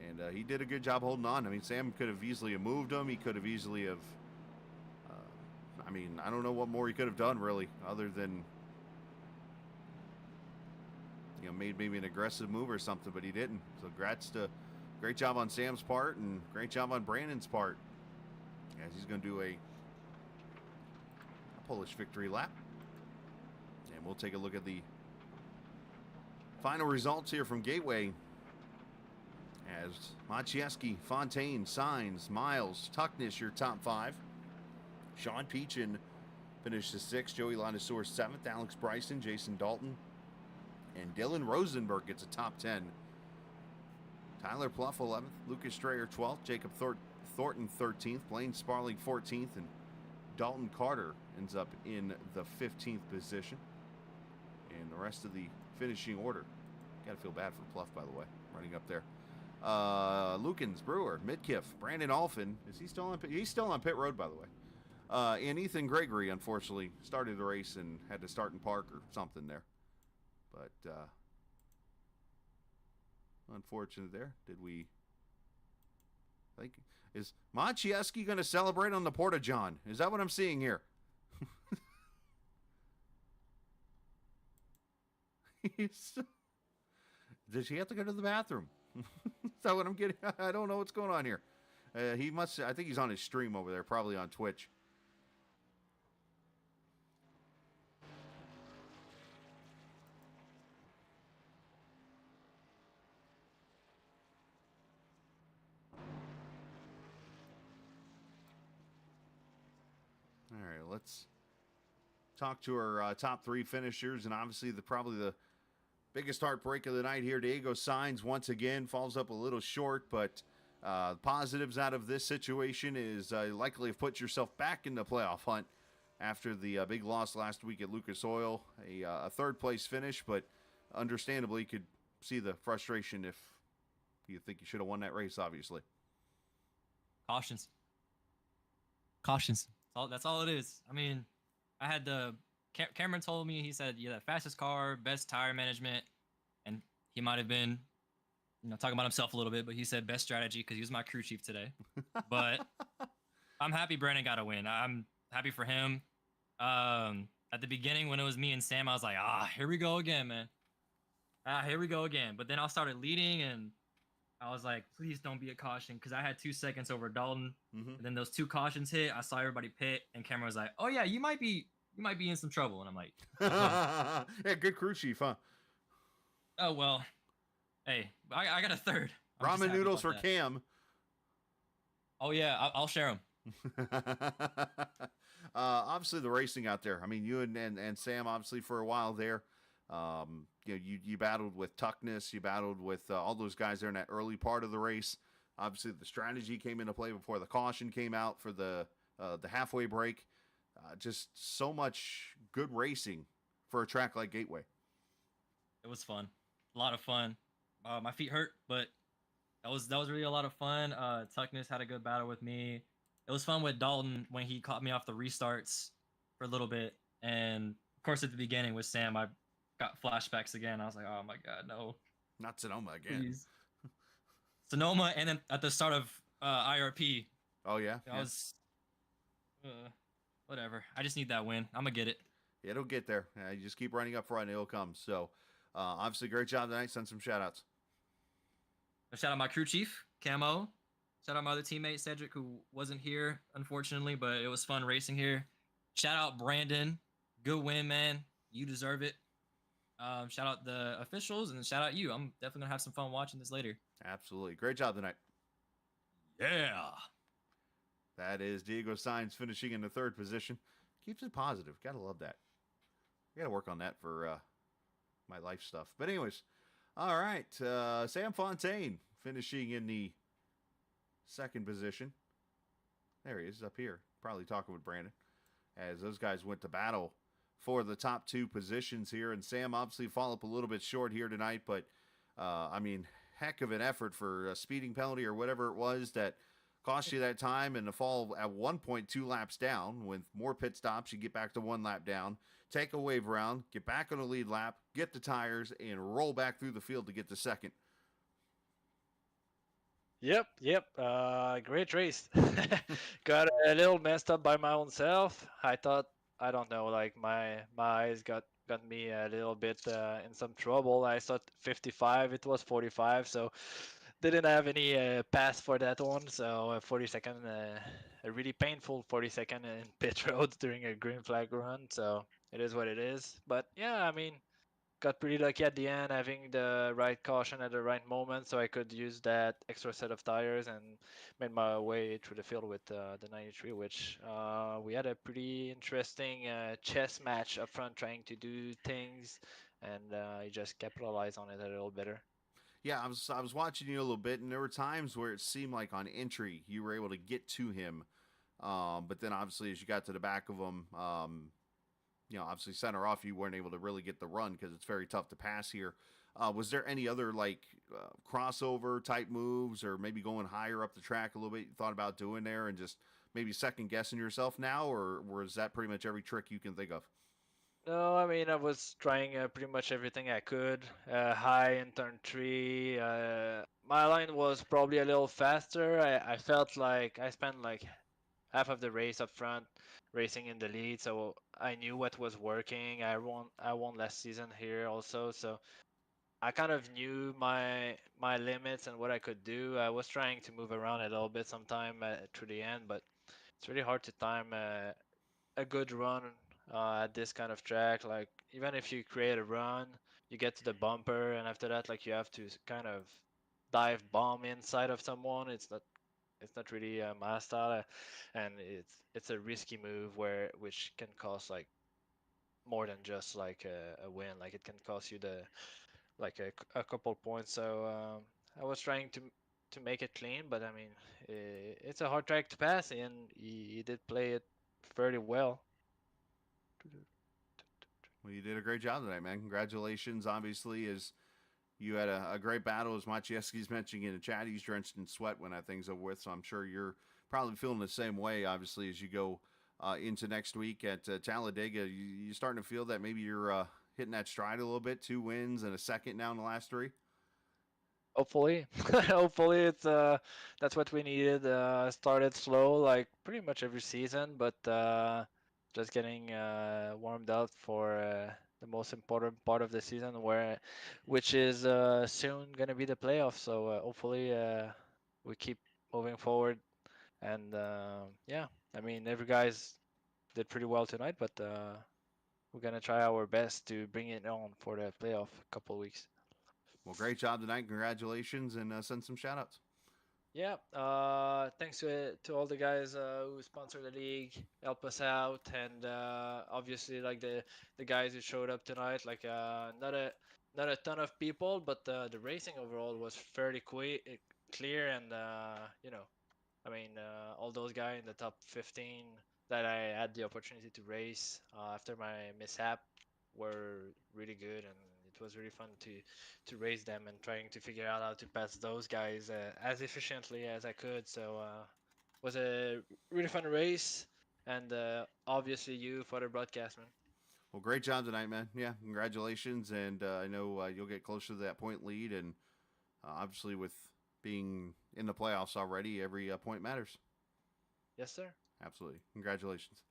and he did a good job holding on. I mean, Sam could have easily have moved him. He could have easily have I mean, I don't know what more he could have done, really, other than, made maybe an aggressive move or something, but he didn't. So great job on Sam's part and great job on Brandon's part, as he's going to do a Polish victory lap. And we'll take a look at the final results here from Gateway, as Maciejewski, Fontaine, Sainz, Miles, Tuckness, your top 5. Sean Peachin finished 6th. Joey Ladasour 7th. Alex Bryson, Jason Dalton, and Dylan Rosenberg gets a top 10. Tyler Pluff 11th. Lucas Strayer 12th. Jacob Thornton 13th. Blaine Sparling 14th. And Dalton Carter ends up in the 15th position. And the rest of the finishing order. Got to feel bad for Pluff, by the way, running up there. Lukens, Brewer, Midkiff, Brandon Alphin. Is he still on pit? He's still on pit road, by the way. And Ethan Gregory, unfortunately, started the race and had to start in park or something there. But unfortunate there. Is Maciejewski going to celebrate on the Porta-John? Is that what I'm seeing here? Does he have to go to the bathroom? Is that what I'm getting? I don't know what's going on here. He must. I think he's on his stream over there, probably on Twitch. All right, let's talk to our top 3 finishers, and obviously probably the biggest heartbreak of the night here. Diego Sainz once again falls up a little short, but positives out of this situation is likely have put yourself back in the playoff hunt after the big loss last week at Lucas Oil. A third-place finish, but understandably could see the frustration if you think you should have won that race, obviously. Cautions. That's all it is. I mean, I had Cameron told me, he said, yeah, the fastest car, best tire management, and he might have been, talking about himself a little bit, but he said best strategy because he was my crew chief today. But I'm happy Brandon got a win. I'm happy for him. At the beginning when it was me and Sam, I was like, here we go again, man. Here we go again. But then I started leading, and I was like, please don't be a caution, because I had 2 seconds over Dalton. Mm-hmm. And then those 2 cautions hit. I saw everybody pit, and Cameron was like, oh yeah, you might be in some trouble. And I'm like, yeah, good crew chief, huh? oh well, hey, I got a third. Ramen noodles for Cam. Oh yeah, I'll share them. Obviously the racing out there. I mean, you and Sam obviously for a while there. You battled with Tuckness, you battled with all those guys there in that early part of the race. Obviously the strategy came into play before the caution came out for the halfway break. Just so much good racing for a track like Gateway. It was fun, a lot of fun. My feet hurt, but that was really a lot of fun. Tuckness had a good battle with me. It was fun with Dalton when he caught me off the restarts for a little bit, and of course at the beginning with Sam, I got flashbacks again. I was like, oh my god, no, not Sonoma again. Please. Sonoma, and then at the start of IRP. Oh yeah, I was whatever. I just need that win. I'm gonna get it. It'll get there. You just keep running up front and it'll come. So obviously great job tonight. Send some shout outs. Shout out my crew chief, Camo. Shout out my other teammate, Cedric, who wasn't here, unfortunately, but it was fun racing here. Shout out Brandon. Good win, man. You deserve it. Shout out the officials and shout out you. I'm definitely going to have some fun watching this later. Absolutely. Great job tonight. Yeah. That is Diego Sainz finishing in the 3rd position. Keeps it positive. Got to love that. Got to work on that for my life stuff. But anyways, all right. Sam Fontaine finishing in the 2nd position. There he is up here. Probably talking with Brandon as those guys went to battle for the top 2 positions here. And Sam obviously fall up a little bit short here tonight, but I mean, heck of an effort for a speeding penalty or whatever it was that cost you that time, and the fall at 1.2 laps down. With more pit stops, you get back to 1 lap down, take a wave round, get back on the lead lap, get the tires, and roll back through the field to get to 2nd. Yep. Great race. Got a little messed up by my own self. I thought, I don't know, like my eyes got me a little bit in some trouble. I thought 55, it was 45, so didn't have any pass for that one. So 40-second, a really painful 40-second in pit roads during a green flag run. So it is what it is. But yeah, I mean, got pretty lucky at the end, having the right caution at the right moment, so I could use that extra set of tires and made my way through the field with the 93, which we had a pretty interesting chess match up front, trying to do things, and I just capitalized on it a little better. Yeah, I was watching you a little bit, and there were times where it seemed like on entry you were able to get to him, but then obviously as you got to the back of him, obviously center off, you weren't able to really get the run because it's very tough to pass here. Was there any other like crossover type moves, or maybe going higher up the track a little bit you thought about doing there, and just maybe second guessing yourself now, or was that pretty much every trick you can think of? No, I mean, I was trying pretty much everything I could. High in turn three. My line was probably a little faster. I felt like I spent like half of the race up front racing in the lead, so I knew what was working. I won last season here also, so I kind of knew my limits and what I could do. I was trying to move around a little bit sometime through the end, but it's really hard to time a good run at this kind of track. Like even if you create a run, you get to the bumper, and after that, like you have to kind of dive bomb inside of someone. It's not really my style, and it's a risky move which can cost like more than just like a win. Like it can cost you the like a couple points. So I was trying to make it clean, but I mean it's a hard track to pass, and he did play it fairly well. Well, you did a great job tonight, man. Congratulations. Obviously, as you had a great battle, as Maciejewski's mentioning in the chat, he's drenched in sweat when that thing's over with. So I'm sure you're probably feeling the same way, obviously, as you go into next week at Talladega. You starting to feel that maybe you're hitting that stride a little bit, 2 wins and a second now in the last three? Hopefully, hopefully it's that's what we needed. Started slow like pretty much every season, but just getting warmed up for the most important part of the season, which is soon gonna be the playoffs. So hopefully we keep moving forward, and yeah, I mean every guys did pretty well tonight, but we're gonna try our best to bring it on for the playoff couple weeks. Well, great job tonight. Congratulations, and send some shout outs. Yeah, thanks to all the guys who sponsor the league, help us out, and obviously like the guys who showed up tonight. Like not a ton of people, but the racing overall was fairly clear, and I mean, all those guys in the top 15 that I had the opportunity to race after my mishap were really good, and it was really fun to race them and trying to figure out how to pass those guys as efficiently as I could. So was a really fun race, and obviously you for the broadcast, man. Well, great job tonight, man. Yeah, congratulations. And I know you'll get closer to that point lead. And obviously, with being in the playoffs already, every point matters. Yes, sir. Absolutely. Congratulations.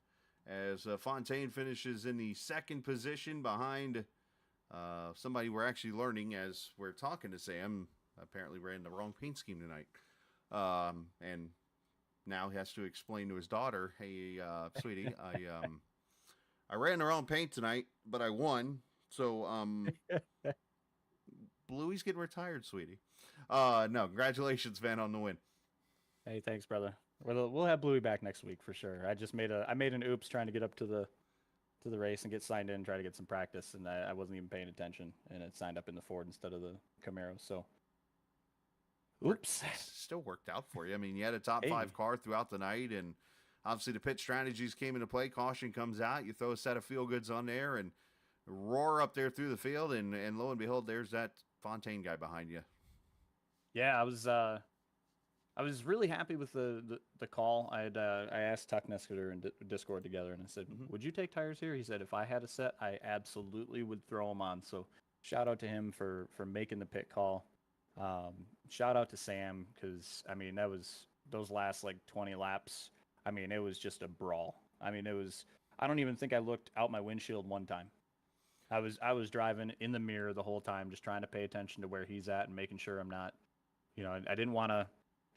As Fontaine finishes in the second position behind somebody we're actually learning as we're talking to Sam, apparently ran the wrong paint scheme tonight. And now he has to explain to his daughter, hey, sweetie, I ran the wrong paint tonight, but I won. So, Bluey's getting retired, sweetie. No, congratulations, man, on the win. Hey, thanks, brother. We'll have Bluey back next week for sure. I made an oops trying to get up to the race and get signed in, try to get some practice, and I wasn't even paying attention, and it signed up in the Ford instead of the Camaro. So, oops. Still worked out for you. I mean, you had a top Hey. 5 car throughout the night, and obviously the pit strategies came into play. Caution comes out. You throw a set of feel goods on there and roar up there through the field, and lo and behold, there's that Fontaine guy behind you. Yeah, I was really happy with the call. I asked Tuck Nescader and Discord together, and I said, "Would you take tires here?" He said, "If I had a set, I absolutely would throw them on." So shout out to him for making the pit call. Shout out to Sam because I mean that was those last like 20 laps. I mean, it was just a brawl. I mean, it was. I don't even think I looked out my windshield one time. I was driving in the mirror the whole time, just trying to pay attention to where he's at and making sure I'm not, I didn't want to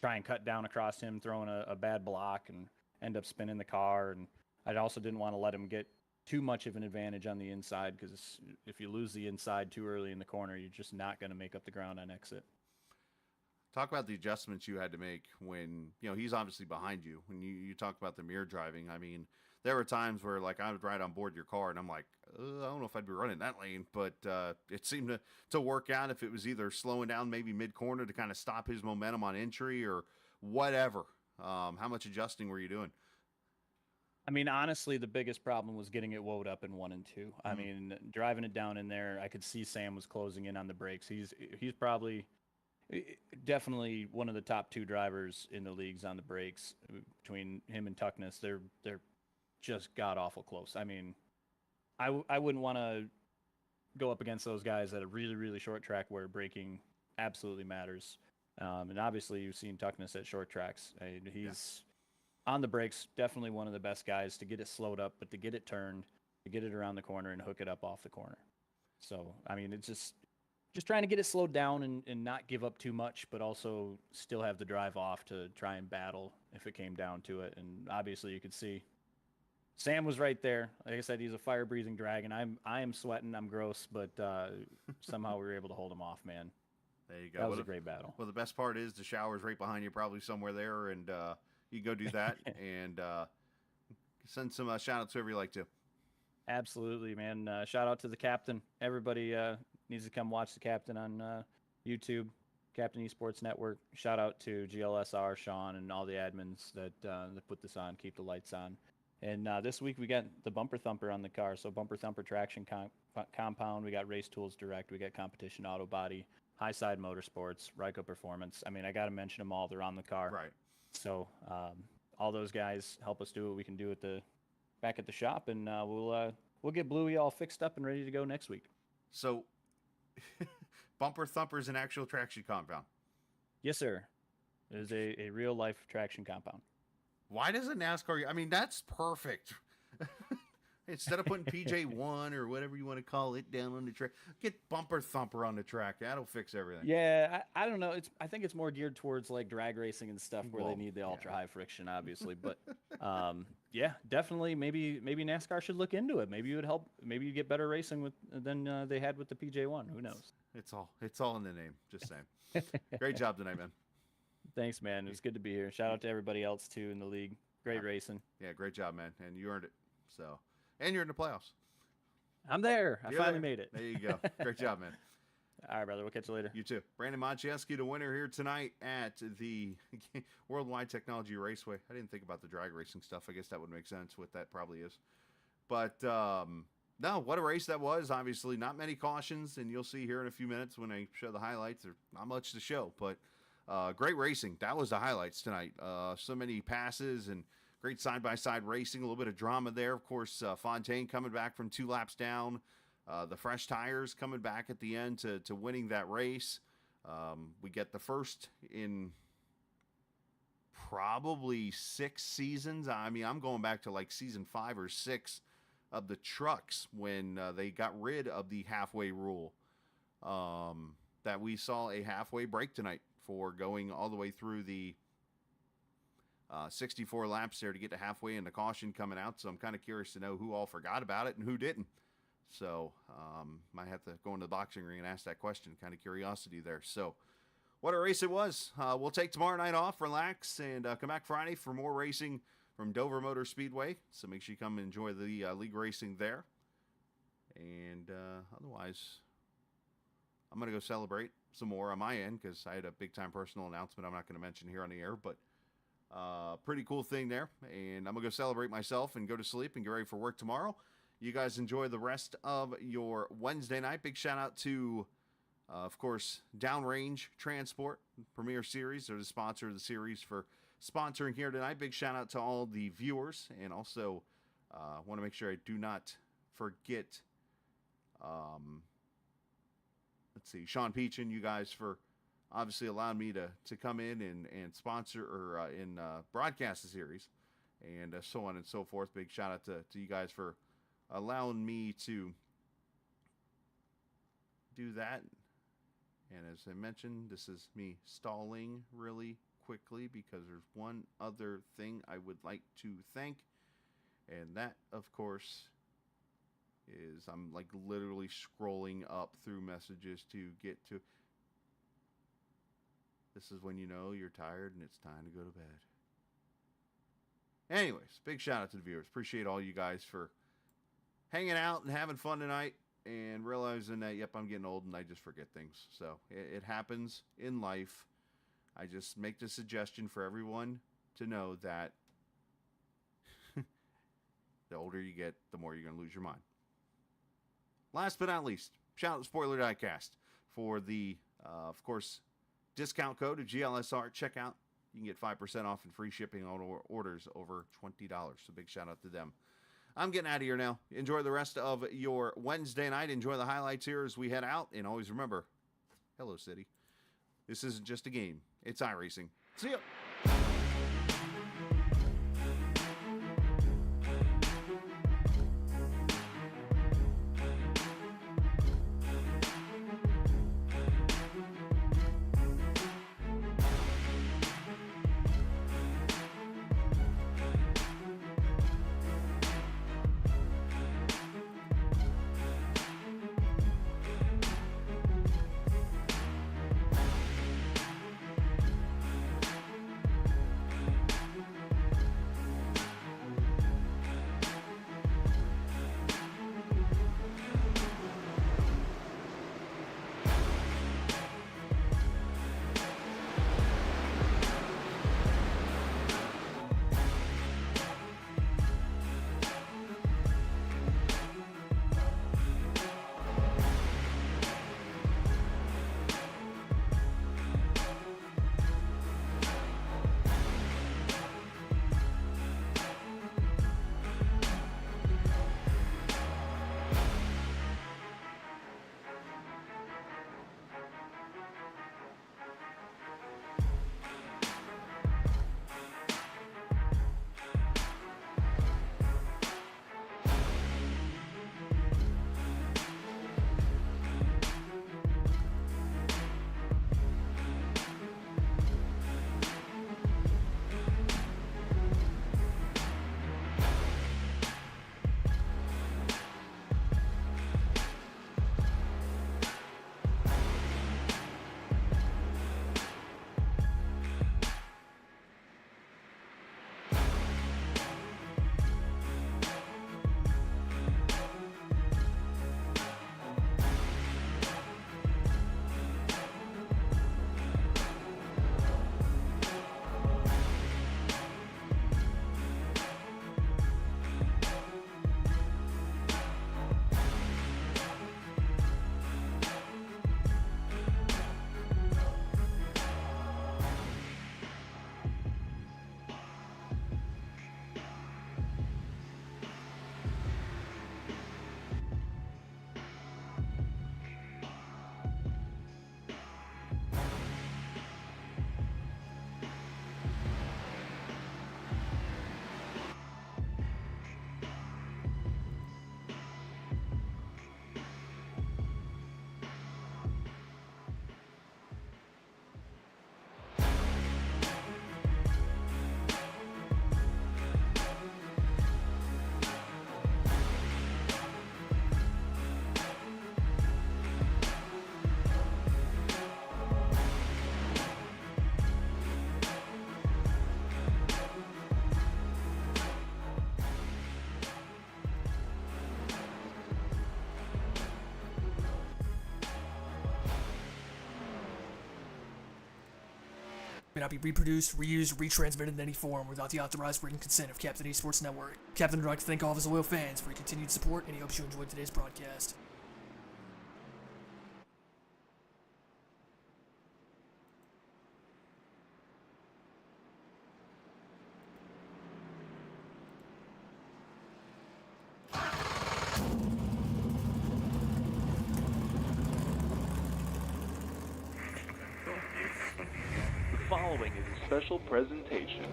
try and cut down across him, throwing a bad block and end up spinning the car. And I also didn't want to let him get too much of an advantage on the inside, because if you lose the inside too early in the corner, you're just not going to make up the ground on exit. Talk about the adjustments you had to make when, he's obviously behind you. When you talk about the mirror driving, I mean, there were times where, like, I would ride on board your car, and I'm like, I don't know if I'd be running that lane, but it seemed to work out if it was either slowing down maybe mid-corner to kind of stop his momentum on entry or whatever. How much adjusting were you doing? I mean, honestly, the biggest problem was getting it woed up in 1 and 2. I mean, driving it down in there, I could see Sam was closing in on the brakes. He's probably definitely one of the top 2 drivers in the leagues on the brakes. Between him and Tuckness, they're just god awful close. I mean, I wouldn't want to go up against those guys at a really, really short track where braking absolutely matters. And obviously, you've seen Tuckness at short tracks. He's on the brakes, definitely one of the best guys to get it slowed up, but to get it turned, to get it around the corner and hook it up off the corner. So, I mean, it's just trying to get it slowed down and not give up too much, but also still have the drive off to try and battle if it came down to it. And obviously, you could see Sam was right there. Like I said, he's a fire-breathing dragon. I am sweating. I'm gross, but somehow we were able to hold him off, man. There you go. That was a great battle. Well, the best part is the shower's right behind you, probably somewhere there, and you can go do that and send some shout-outs to whoever you like to. Absolutely, man. Shout out to the captain. Everybody needs to come watch the captain on YouTube, Captain Esports Network. Shout out to GLSR, Sean, and all the admins that put this on, keep the lights on. And this week we got the Bumper Thumper on the car. So Bumper Thumper Traction Compound. We got Race Tools Direct. We got Competition Auto Body, High Side Motorsports, Ryko Performance. I mean, I got to mention them all. They're on the car. Right. So all those guys help us do what we can do back at the shop, and we'll get Bluey all fixed up and ready to go next week. So, Bumper Thumper is an actual traction compound. Yes, sir. It is a real life traction compound. Why does a NASCAR? I mean, that's perfect. Instead of putting PJ1 or whatever you want to call it down on the track, get Bumper Thumper on the track. That'll fix everything. Yeah, I don't know. I think it's more geared towards like drag racing and stuff where they need the ultra high friction, obviously. But yeah, definitely. Maybe NASCAR should look into it. Maybe it would help. Maybe you get better racing than they had with the PJ1. Who knows? It's all in the name. Just saying. Great job tonight, man. Thanks, man. It was good to be here. Shout out to everybody else too in the league. Great racing. Yeah, great job, man. And you earned it. So, and you're in the playoffs. I'm there. I finally made it. There you go. Great job, man. All right, brother. We'll catch you later. You too. Brandon Maciejewski, the winner here tonight at the Worldwide Technology Raceway. I didn't think about the drag racing stuff. I guess that would make sense what that probably is. But no, what a race that was. Obviously, not many cautions, and you'll see here in a few minutes when I show the highlights. There's not much to show, but great racing. That was the highlights tonight. So many passes and great side-by-side racing. A little bit of drama there. Of course, Fontaine coming back from 2 laps down. The fresh tires coming back at the end to winning that race. We get the first in probably 6 seasons. I mean, I'm going back to like season 5 or 6 of the trucks when they got rid of the halfway rule. That we saw a halfway break tonight for going all the way through the 64 laps there to get to halfway and the caution coming out. So I'm kind of curious to know who all forgot about it and who didn't. So might have to go into the boxing ring and ask that question. Kind of curiosity there. So what a race it was. We'll take tomorrow night off, relax, and come back Friday for more racing from Dover Motor Speedway. So make sure you come and enjoy the league racing there. And otherwise, I'm going to go celebrate some more on my end because I had a big-time personal announcement I'm not going to mention here on the air, but pretty cool thing there. And I'm going to go celebrate myself and go to sleep and get ready for work tomorrow. You guys enjoy the rest of your Wednesday night. Big shout-out to, of course, Downrange Transport, Premier Series. They're the sponsor of the series for sponsoring here tonight. Big shout-out to all the viewers. And also want to make sure I do not forget, let's see, Sean Peachin, you guys for obviously allowed me to come in and sponsor or broadcast the series. and so on and so forth. Big shout out to you guys for allowing me to do that. And as I mentioned, this is me stalling really quickly because there's one other thing I would like to thank, and that, of course, is I'm like literally scrolling up through messages to get to. This is when you know you're tired and it's time to go to bed. Anyways, big shout out to the viewers. Appreciate all you guys for hanging out and having fun tonight and realizing that, yep, I'm getting old and I just forget things. So it happens in life. I just make the suggestion for everyone to know that the older you get, the more you're going to lose your mind. Last but not least, shout out to Spoiler Diecast for the, of course, discount code of GLSR checkout. You can get 5% off and free shipping on orders over $20. So big shout out to them. I'm getting out of here now. Enjoy the rest of your Wednesday night. Enjoy the highlights here as we head out. And always remember, hello, City. This isn't just a game. It's iRacing. See ya. May not be reproduced, reused, or retransmitted in any form without the authorized written consent of Captain Esports Network. Captain would like to thank all of his loyal fans for your continued support, and he hopes you enjoyed today's broadcast. The following is a special presentation.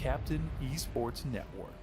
Captain Esports Network.